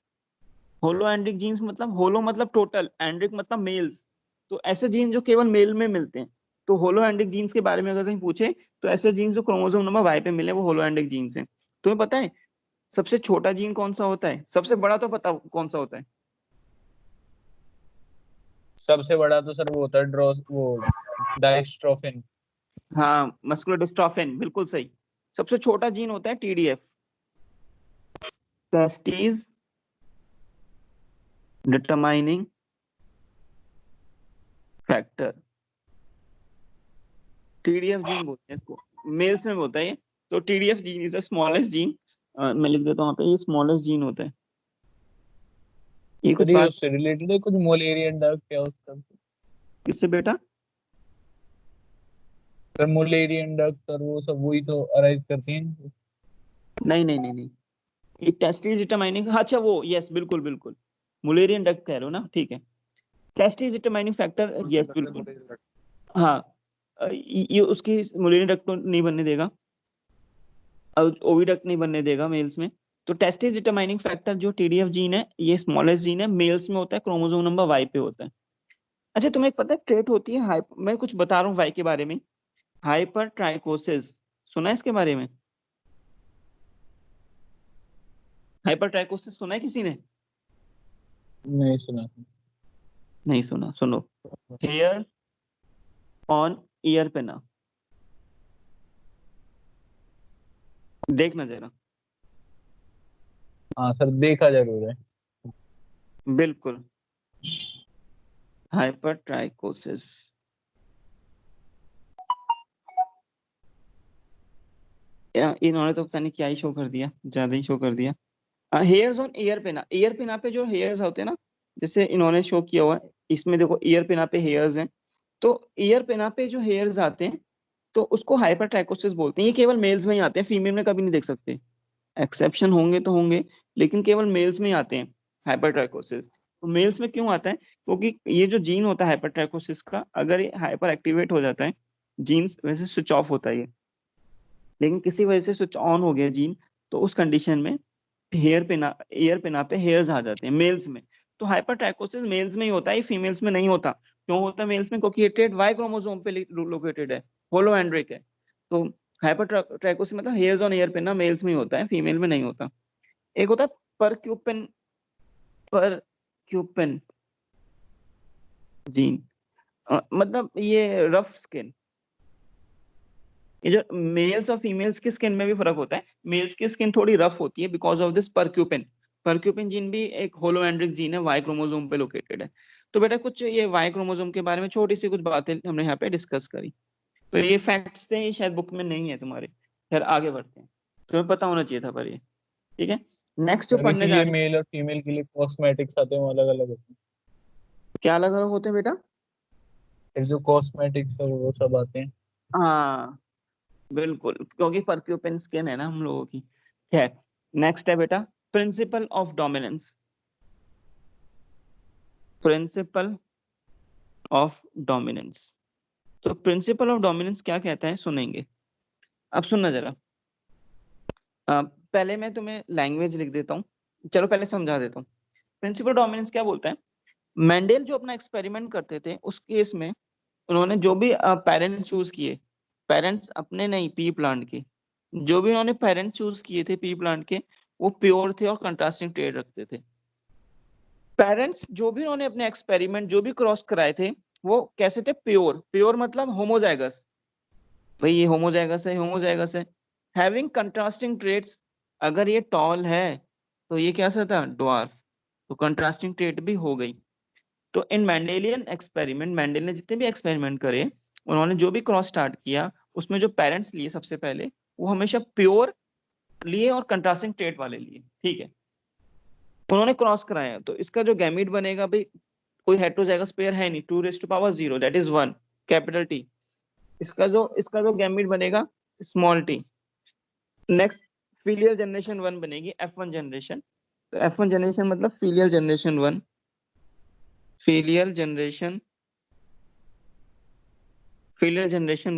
होलो एंड्रिक जीन्स मतलब, होलो मतलब टोटल, एंड्रिक मतलब मेल्स, तो ऐसे जीन जो केवल मेल में मिलते हैं। तो होलो एंड्रिक जीन्स के बारे में अगर कहीं पूछे तो ऐसे जीन्स जो क्रोमोसोम नंबर वाई पे मिले वो होलो एंड्रिक जीन्स हैं। तुम्हें पता है सबसे छोटा जीन कौन सा होता है, सबसे बड़ा तो पता कौन सा होता है? सबसे बड़ा तो सर वो होता है ड्रॉस वो डायस्ट्रोफिन। हाँ, मस्कुलर डिस्ट्रोफिन, बिल्कुल सही। सबसे छोटा जीन होता है TDF, testes determining factor, TDF gene बोलते हैं इसको, मेल्स में होता है ये। तो TDF gene is the smallest gene, मैं लिख देता हूँ यहाँ पे, ये स्मॉलेस्ट जीन होता है। ये सर कुछ ये बात उससे रिलेटेड है कुछ मोलेरियन डक क्या उसका? किससे बेटा? सर मोलेरियन डक सर वो सब वही तो अराइज करती हैं। नहीं नहीं नहीं नहीं, ये टेस्टीज डिटरमाइनिंग, अच्छा वो, यस बिल्कुल बिल्कुल, मुलेरियन डक्ट कह रहे हो ना, ठीक है। टेस्टीज डिटरमाइनिंग फैक्टर, यस बिल्कुल, हाँ। ये उसकी मुलेरियन डक्ट को नहीं बनने देगा, ओविडक्ट नहीं बनने देगा मेल्स में। तो टेस्टिस डिटरमाइनिंग फैक्टर जो TDF जीन है, ये स्मॉलेस्ट जीन है, मेल्स में होता है, क्रोमोसोम नंबर वाई पे होता है। अच्छा, तुम्हें एक पता है ट्रेट होती है, मैं कुछ बता रहा हूँ वाई के बारे में, हाइपर ट्राइकोसिस, सुना है इसके बारे में? हाइपर ट्राइकोसिस सुना है किसी ने? नहीं सुना। नहीं सुना, सुनो, हेयर ऑन ईयर पे ना, देखना जरा, हाँ सर देखा जरूर है। बिल्कुल, हाइपर ट्राइकोसिस। इन्होंने तो पता नहीं क्या ही शो कर दिया, ज्यादा ही शो कर दिया। हेयर्स ऑन ईयर पिना, ईयर पिना पे जो हेयर्स होते हैं ना, जैसे इन्होंने शो किया हुआ है, इसमें देखो ईयर पिना पे हेयर्स हैं, तो ईयर पिना पे जो हेयर्स आते हैं तो उसको हाइपर ट्राइकोसिस बोलते हैं। ये केवल मेल्स में ही आते हैं, फीमेल में कभी नहीं देख सकते, एक्सेप्शन होंगे तो होंगे, लेकिन केवल मेल्स में ही आते हैं हाइपर ट्राइकोसिस। तो मेल्स में क्यों आता है, क्योंकि ये जो जीन होता है हाइपर ट्राइकोसिस का, अगर ये हाइपर एक्टिवेट हो जाता है, जीन वैसे स्विच ऑफ होता है ये, लेकिन किसी वजह से स्विच ऑन हो गया जीन, तो उस कंडीशन में हेयर पिना, ईयर पिना पे हेयर्स आ जाते हैं मेल्स में। तो हाइपरट्राइकोसिस मेल्स में ही होता है, फीमेल्स में नहीं होता। क्यों होता है मेल्स में? क्योंकि ये ट्रेट वाई क्रोमोसोम पे लोकेटेड है, होलो एंड्रिक है। तो हाइपरट्राइकोसिस मतलब hairs on ear pinna males में ही होता है, फीमेल में नहीं होता। एक होता है परक्यूपिन, परक्यूपिन जीन, मतलब ये रफ स्किन, ये जो मेल्स और फीमेल्स की स्किन में भी फर्क होता है, मेल्स की स्किन थोड़ी रफ होती है बिकॉज ऑफ दिस परक्यूपिन। परक्यूपिन जीन भी एक होलोएंड्रिक जीन है, वाई क्रोमोसोम पे लोकेटेड है। तो बेटा कुछ ये वाई क्रोमोसोम के बारे में छोटी सी कुछ बातें हमने यहाँ पे डिस्कस करी, तो ये फैक्ट्स थे, ये शायद बुक में नहीं है तुम्हारे। फिर आगे बढ़ते हैं, तुम्हें पता होना चाहिए था पर ये, ठीक है। नेक्स्ट जो सर पढ़ने जा इसीलिए रहे हैं, मेल और फीमेल के लिए कॉस्मेटिक्स आते हैं वो अलग अलग होते हैं। क्या अलग अलग होते हैं बेटा? फिर जो कॉस्मेटिक्स है वो सब आते हैं। हाँ बिल्कुल, क्योंकि परक्यूपिन स्किन है ना हम लोगों की। खैर, नेक्स्ट है बेटा principal of dominance, principal of dominance. तो प्रिंसिपल ऑफ डोमिनेंस क्या कहता है सुनेंगे, अब सुनना जरा। पहले मैं तुम्हें लैंग्वेज लिख देता हूँ, चलो पहले समझा देता हूँ। प्रिंसिपल डोमिनेंस क्या बोलता है, मेंडेल जो अपना एक्सपेरिमेंट करते थे उस केस में उन्होंने जो भी पेरेंट्स चूज किए, पेरेंट्स अपने नहीं पी प्लांट के, जो भी उन्होंने पेरेंट्स चूज किए थे पी प्लांट के, वो प्योर थे और कंट्रास्टिंग ट्रेड रखते थे। पेरेंट्स जो भी उन्होंने अपने एक्सपेरिमेंट जो भी क्रॉस कराए थे वो कैसे थे? प्योर। प्योर मतलब होमोजाइगस, भाई ये होमोजाइगस है, होमोजाइगस है। हैविंग कंट्रास्टिंग ट्रेट्स, अगर ये टॉल है तो ये क्या सा था? ड्वार्फ। तो कंट्रास्टिंग ट्रेट भी हो गई। तो इन मैंडेलियन एक्सपेरिमेंट, मैंडेल ने जितने भी एक्सपेरिमेंट करे, उन्होंने जो भी क्रॉस स्टार्ट किया उसमें जो पेरेंट्स लिए सबसे पहले वो हमेशा प्योर लिए और कंट्रास्टिंग ट्रेट वाले लिए, ठीक है। उन्होंने क्रॉस कराया तो इसका जो गैमीट बनेगा भाई, कोई हेटेरोजाइगस पेयर है नहीं, 2⁻0 दैट इज 1, कैपिटल टी। इसका जो गैमीट बनेगा small T. Next filial generation 1 बनेगी, F1 जनरेशन। तो F1 जनरेशन मतलब फीलियल जनरेशन 1, फीलियल जनरेशन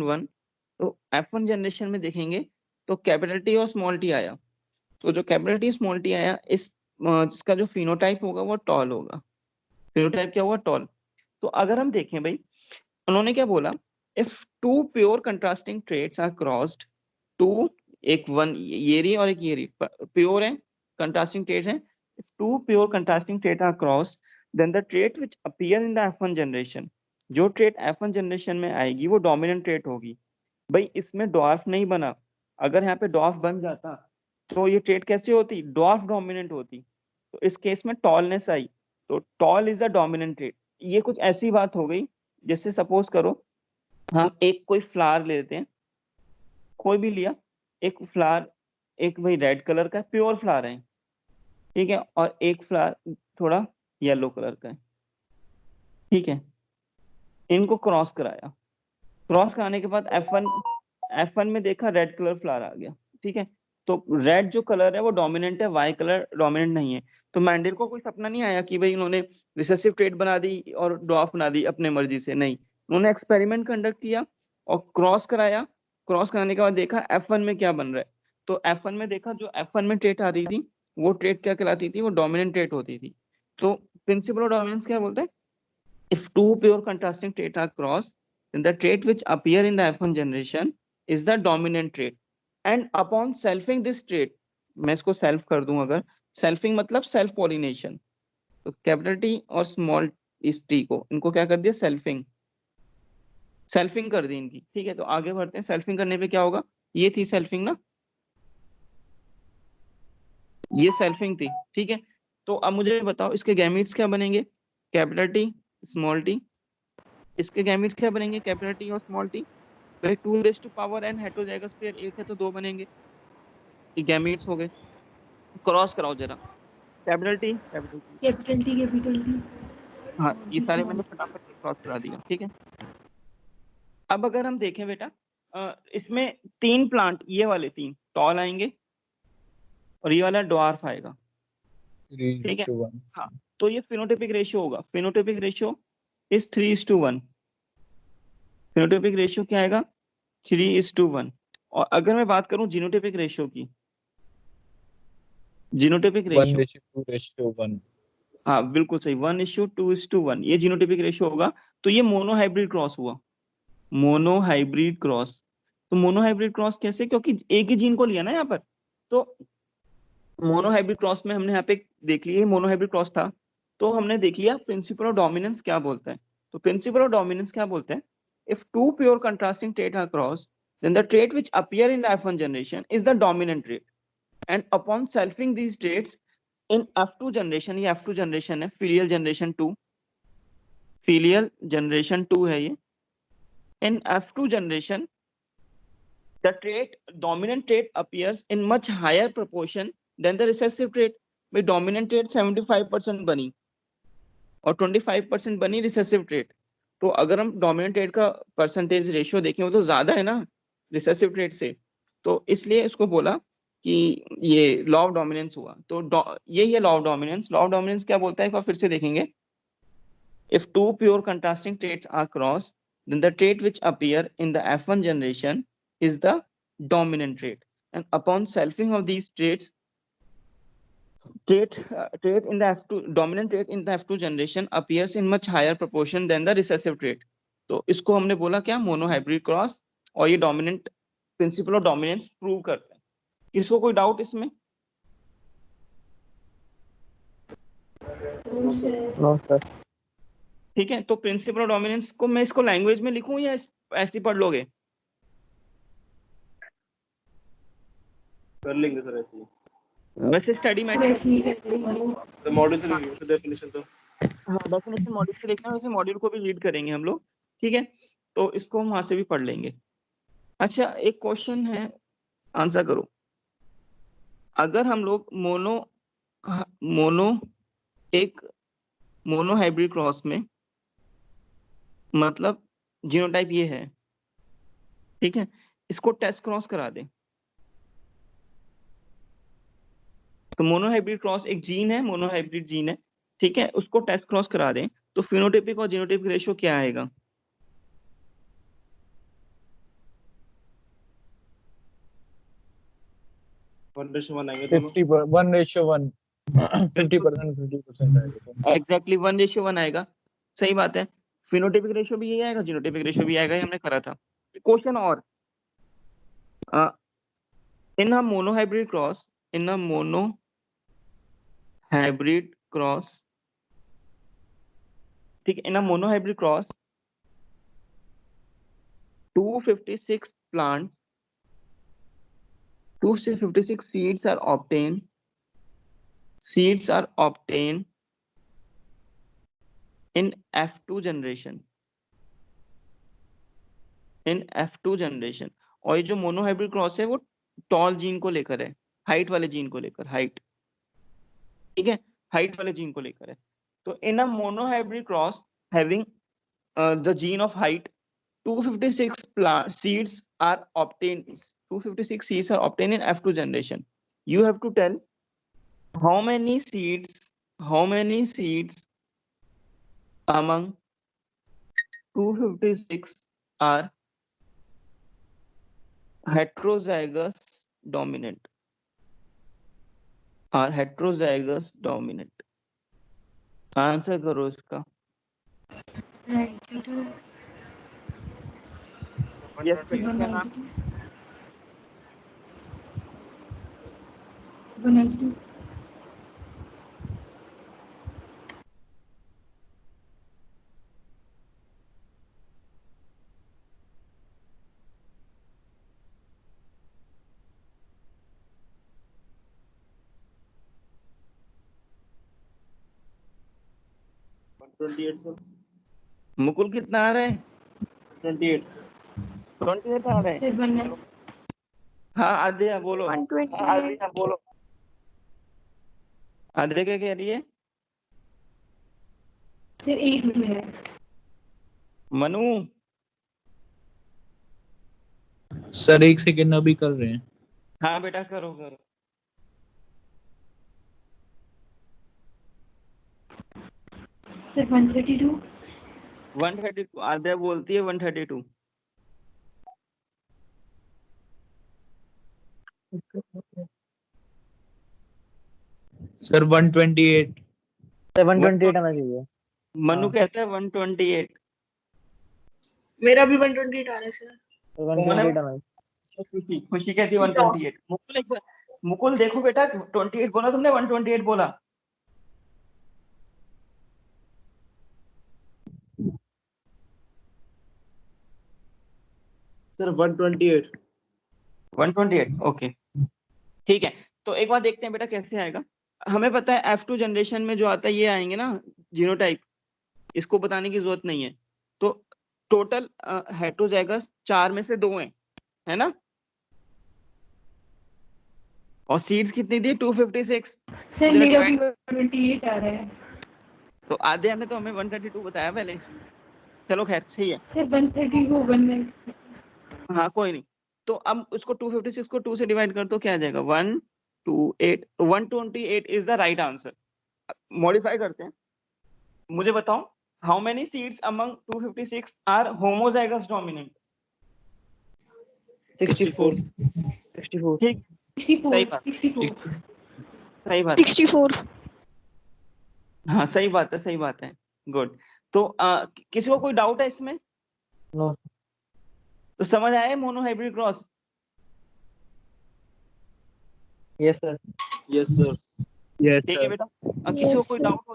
1। तो F1 जनरेशन में देखेंगे तो कैपिटल टी और स्मॉल टी आया। तो जो कैपिटल टी स्मॉल टी आया, जिसका जो फिनोटाइप होगा वो टॉल होगा। फिनोटाइप क्या हुआ? टॉल। तो अगर हम देखें भाई, उन्होंने क्या बोला? If two pure contrasting traits are crossed, two, एक वन येरी और एक येरी प्योर है, कंट्रास्टिंग ट्रेट है। If two pure contrasting trait are crossed, then the trait which appear in the F1 generation, जो ट्रेट F1 जनरेशन में आएगी वो डोमिनेंट ट्रेट होगी। भाई इसमें डॉर्फ नहीं बना, अगर यहाँ पे डॉर्फ बन जाता तो ये ट्रेट कैसी होती? डॉर्फ डोमिनेंट होती। तो इस केस में टॉलनेस आई, तो tall is the dominant trait. ये कुछ ऐसी बात हो गई जैसे सपोज करो हम एक कोई फ्लावर लेते हैं, कोई भी लिया एक फ्लावर, एक भाई रेड कलर का प्योर फ्लावर है, ठीक है, और एक फ्लावर थोड़ा येलो कलर का है, ठीक है। इनको क्रॉस कराया, क्रॉस कराने के बाद F1 में देखा रेड कलर फ्लावर आ गया, ठीक है। तो रेड जो कलर है वो डोमिनेंट है, वाई कलर डोमिनेंट नहीं है। तो मैंडेल को कोई सपना नहीं आया कि भाई उन्होंने रिसेसिव ट्रेट बना दी और डॉर्फ बना दी अपने मर्जी से, नहीं। उन्होंने एक्सपेरिमेंट कंडक्ट किया और क्रॉस कराया। क्रॉस कराने के बाद देखा F1 में क्या बन रहा है। तो F1 में देखा जो F1 में ट्रेट आ रही थी वो ट्रेट क्या कहलाती थी? वो डोमिनेंट ट्रेट होती थी। तो प्रिंसिपल ऑफ डोमिनेंस क्या बोलता है? If two pure contrasting traits are crossed, then the trait which appear in the F1 generation is the dominant trait. And upon selfing this trait, मैं इसको self कर दूं, अगर selfing मतलब self pollination, तो कैपिटल टी और small इस T को, इनको क्या कर दिया? सेल्फिंग, सेल्फिंग कर दी इनकी, ठीक है। तो आगे बढ़ते हैं। सेल्फिंग करने पे क्या होगा? ये थी सेल्फिंग ना, ये सेल्फिंग थी, ठीक है। तो अब मुझे बताओ इसके गैमीट्स क्या बनेंगे? Capital T small T. इसके गैमीट्स क्या बनेंगे? कैपिटल टी और स्मॉल टी। भाई 2⁻n हेटेरोजाइगस पेयर एक है तो दो बनेंगे, ये गैमीट्स हो गए। क्रॉस कराओ जरा, capital T capital T. Capital T हाँ और ये भी सारे small मैंने फटाफट क्रॉस करा दिया, ठीक है। अब अगर हम देखें बेटा, इसमें तीन प्लांट, ये वाले तीन टॉल आएंगे और ये वाला ड्वार्फ आएगा, ठीक है। 3:1। हाँ, तो ये फिनोटाइपिक रेशियो होगा। Phenotypic ratio is 3:1। Phenotypic ratio क्या आएगा? 3:1। और अगर मैं बात करूं जीनोटाइपिक रेशियो की, जीनोटाइपिक रेशियो, 1:2:1। हाँ बिल्कुल सही, 1:2:1, ये जीनोटाइपिक रेशियो होगा। तो ये मोनोहाइब्रिड क्रॉस हुआ, मोनोहाइब्रिड क्रॉस। तो मोनोहाइब्रिड क्रॉस कैसे? क्योंकि एक ही जीन को लिया ना यहाँ पर। तो मोनोहाइब्रिड क्रॉस में हमने यहाँ पे देख लिया मोनोहाइब्रिड क्रॉस था, तो हमने देख लिया प्रिंसिपल ऑफ डोमिनेंस क्या बोलता है। तो प्रिंसिपल ऑफ डोमिनेंस क्या बोलते हैं? If two pure contrasting trait are cross, then the trait which appear in the F1 generation is the dominant trait, and upon selfing these traits in F2 generation, ये F2 generation है, filial generation 2, filial generation 2 है ये। in F2 generation the trait, dominant trait appears in much higher proportion than the recessive trait। भाई dominant trait 75% बनी और 25% बनी recessive trait. तो अगर हम डोमिनेंट ट्रेट का परसेंटेज रेशियो देखें वो तो ज्यादा है ना रिसेसिव ट्रेट से, तो इसलिए इसको बोला कि ये लॉ ऑफ डोमिनेंस हुआ। तो यही है law of dominance. Law of dominance क्या बोलता है एक बार फिर से देखेंगे। If two pure contrasting traits are cross, then the trait which appear in the F1 generation is the dominant trait, and upon selfing of these traits, trait in the F2, dominant trait in the F2 generation appears in much higher proportion than the recessive trait। तो इसको हमने बोला क्या? Monohybrid cross. और ये dominant, principle of dominance prove करता है। किसको कोई डाउट इसमें? No, sir. No sir. ठीक है, तो प्रिंसिपल ऑफ डोमिनेंस को मैं इसको लैंग्वेज में लिखूं या ऐसे ही पढ़ लोगे? कर लेंगे सर ऐसे ही। वैसे स्टडी मैटर वैसे ही कर देंगे। तो मॉड्यूल से लिखेंगे सर डेफिनेशन तो। हाँ, डेफिनेशन मॉड्यूल से लिखना है, वैसे मॉड्यूल को भी रीड करेंगे हम लोग, ठीक है, तो इसको हम वहां से भी पढ़ लेंगे। अच्छा, एक क्वेश्चन है, आंसर करो। अगर हम लोग एक मोनो हाइब्रिड क्रॉस में, मतलब जीनोटाइप ये है, ठीक है, इसको टेस्ट क्रॉस करा दें, तो मोनो हाइब्रिड क्रॉस एक जीन है, मोनो हाइब्रिड जीन है, ठीक है, उसको टेस्ट क्रॉस करा दें, तो फिनोटाइपिक और जीनोटाइपिक रेशियो क्या आएगा? वन रेशो वन आएंगे दोनों। 1:1 50% 50% आएगा। एग्जैक्टली 1:1 आएगा, सही बात है। फिनोटाइपिक रेशियो भी यही आएगा, जीनोटाइपिक रेशियो भी आएगा, ये हमने करा था। क्वेश्चन और, in a monohybrid cross, in a monohybrid cross, ठीक है, in a monohybrid cross 256 plants, 256 seeds are obtained. Seeds are obtained in F2 generation. In F2 generation. और ये जो मोनो हाइब्रिड क्रॉस है वो toll gene को लेकर है, हाइट वाले जीन को लेकर, हाइट, ठीक है, हाइट वाले जीन को लेकर है। तो in a monohybrid cross having the gene of height, 256 seeds are obtained. 256 seeds are obtained in F2 generation. You have to tell how many seeds among 256 are heterozygous dominant, answer करो इसका। Yes, बेटा, क्या नाम? 192. Sir. Mukul कितना आ रहा है? 28 28 आ रहा है। Sir, 192. हाँ, आद्या बोलो। 128. आद्या बोलो। आद्या क्या कह रही है? Sir, 8 में है. मनु, सर 1 सेकंड अभी कर रहे हैं। हाँ बेटा, करो करो। Sir, 132. 132, आद्या बोलती है 132। सर 128। 128 आना चाहिए। मनु कहता है 128। मेरा भी 128 आ रहा है सर। 128 आना चाहिए। खुशी कहती है 128। मुकुल एक बार, मुकुल देखो बेटा, 28 बोला तुमने, 128 बोला। सर 128। 128, ओके, ठीक है। तो एक बार देखते हैं बेटा कैसे आएगा। हमें पता है F2 जनरेशन में जो आता है ये आएंगे ना जीनोटाइप, इसको बताने की जरूरत नहीं है। तो टोटल हेटेरोजाइगस 4 में से 2 हैं, है ना? और सीड्स कितनी थी? 256। Sir, मेरा भी 128 आ रहा है. तो आधे ने तो हमें 132 बताया पहले। चलो खैर, सही है। Sir, 130 को 192. हाँ कोई नहीं। तो अब उसको 256 को 2 से डिवाइड कर दो, क्या आ जाएगा? 128। 128 is the right answer. Modify करते हैं। मुझे बताओ, how many seeds among 256 are homozygous dominant? 64 64 ठीक, 64. सही बात, 64. सही बात है। 64. हाँ सही बात है, सही बात है, गुड। तो किसी को कोई डाउट है इसमें? नो। तो समझ आया mono hybrid cross? Yes sir. Yes sir. Yes ठीक है सर। बेटा, किसी को कोई डाउट हो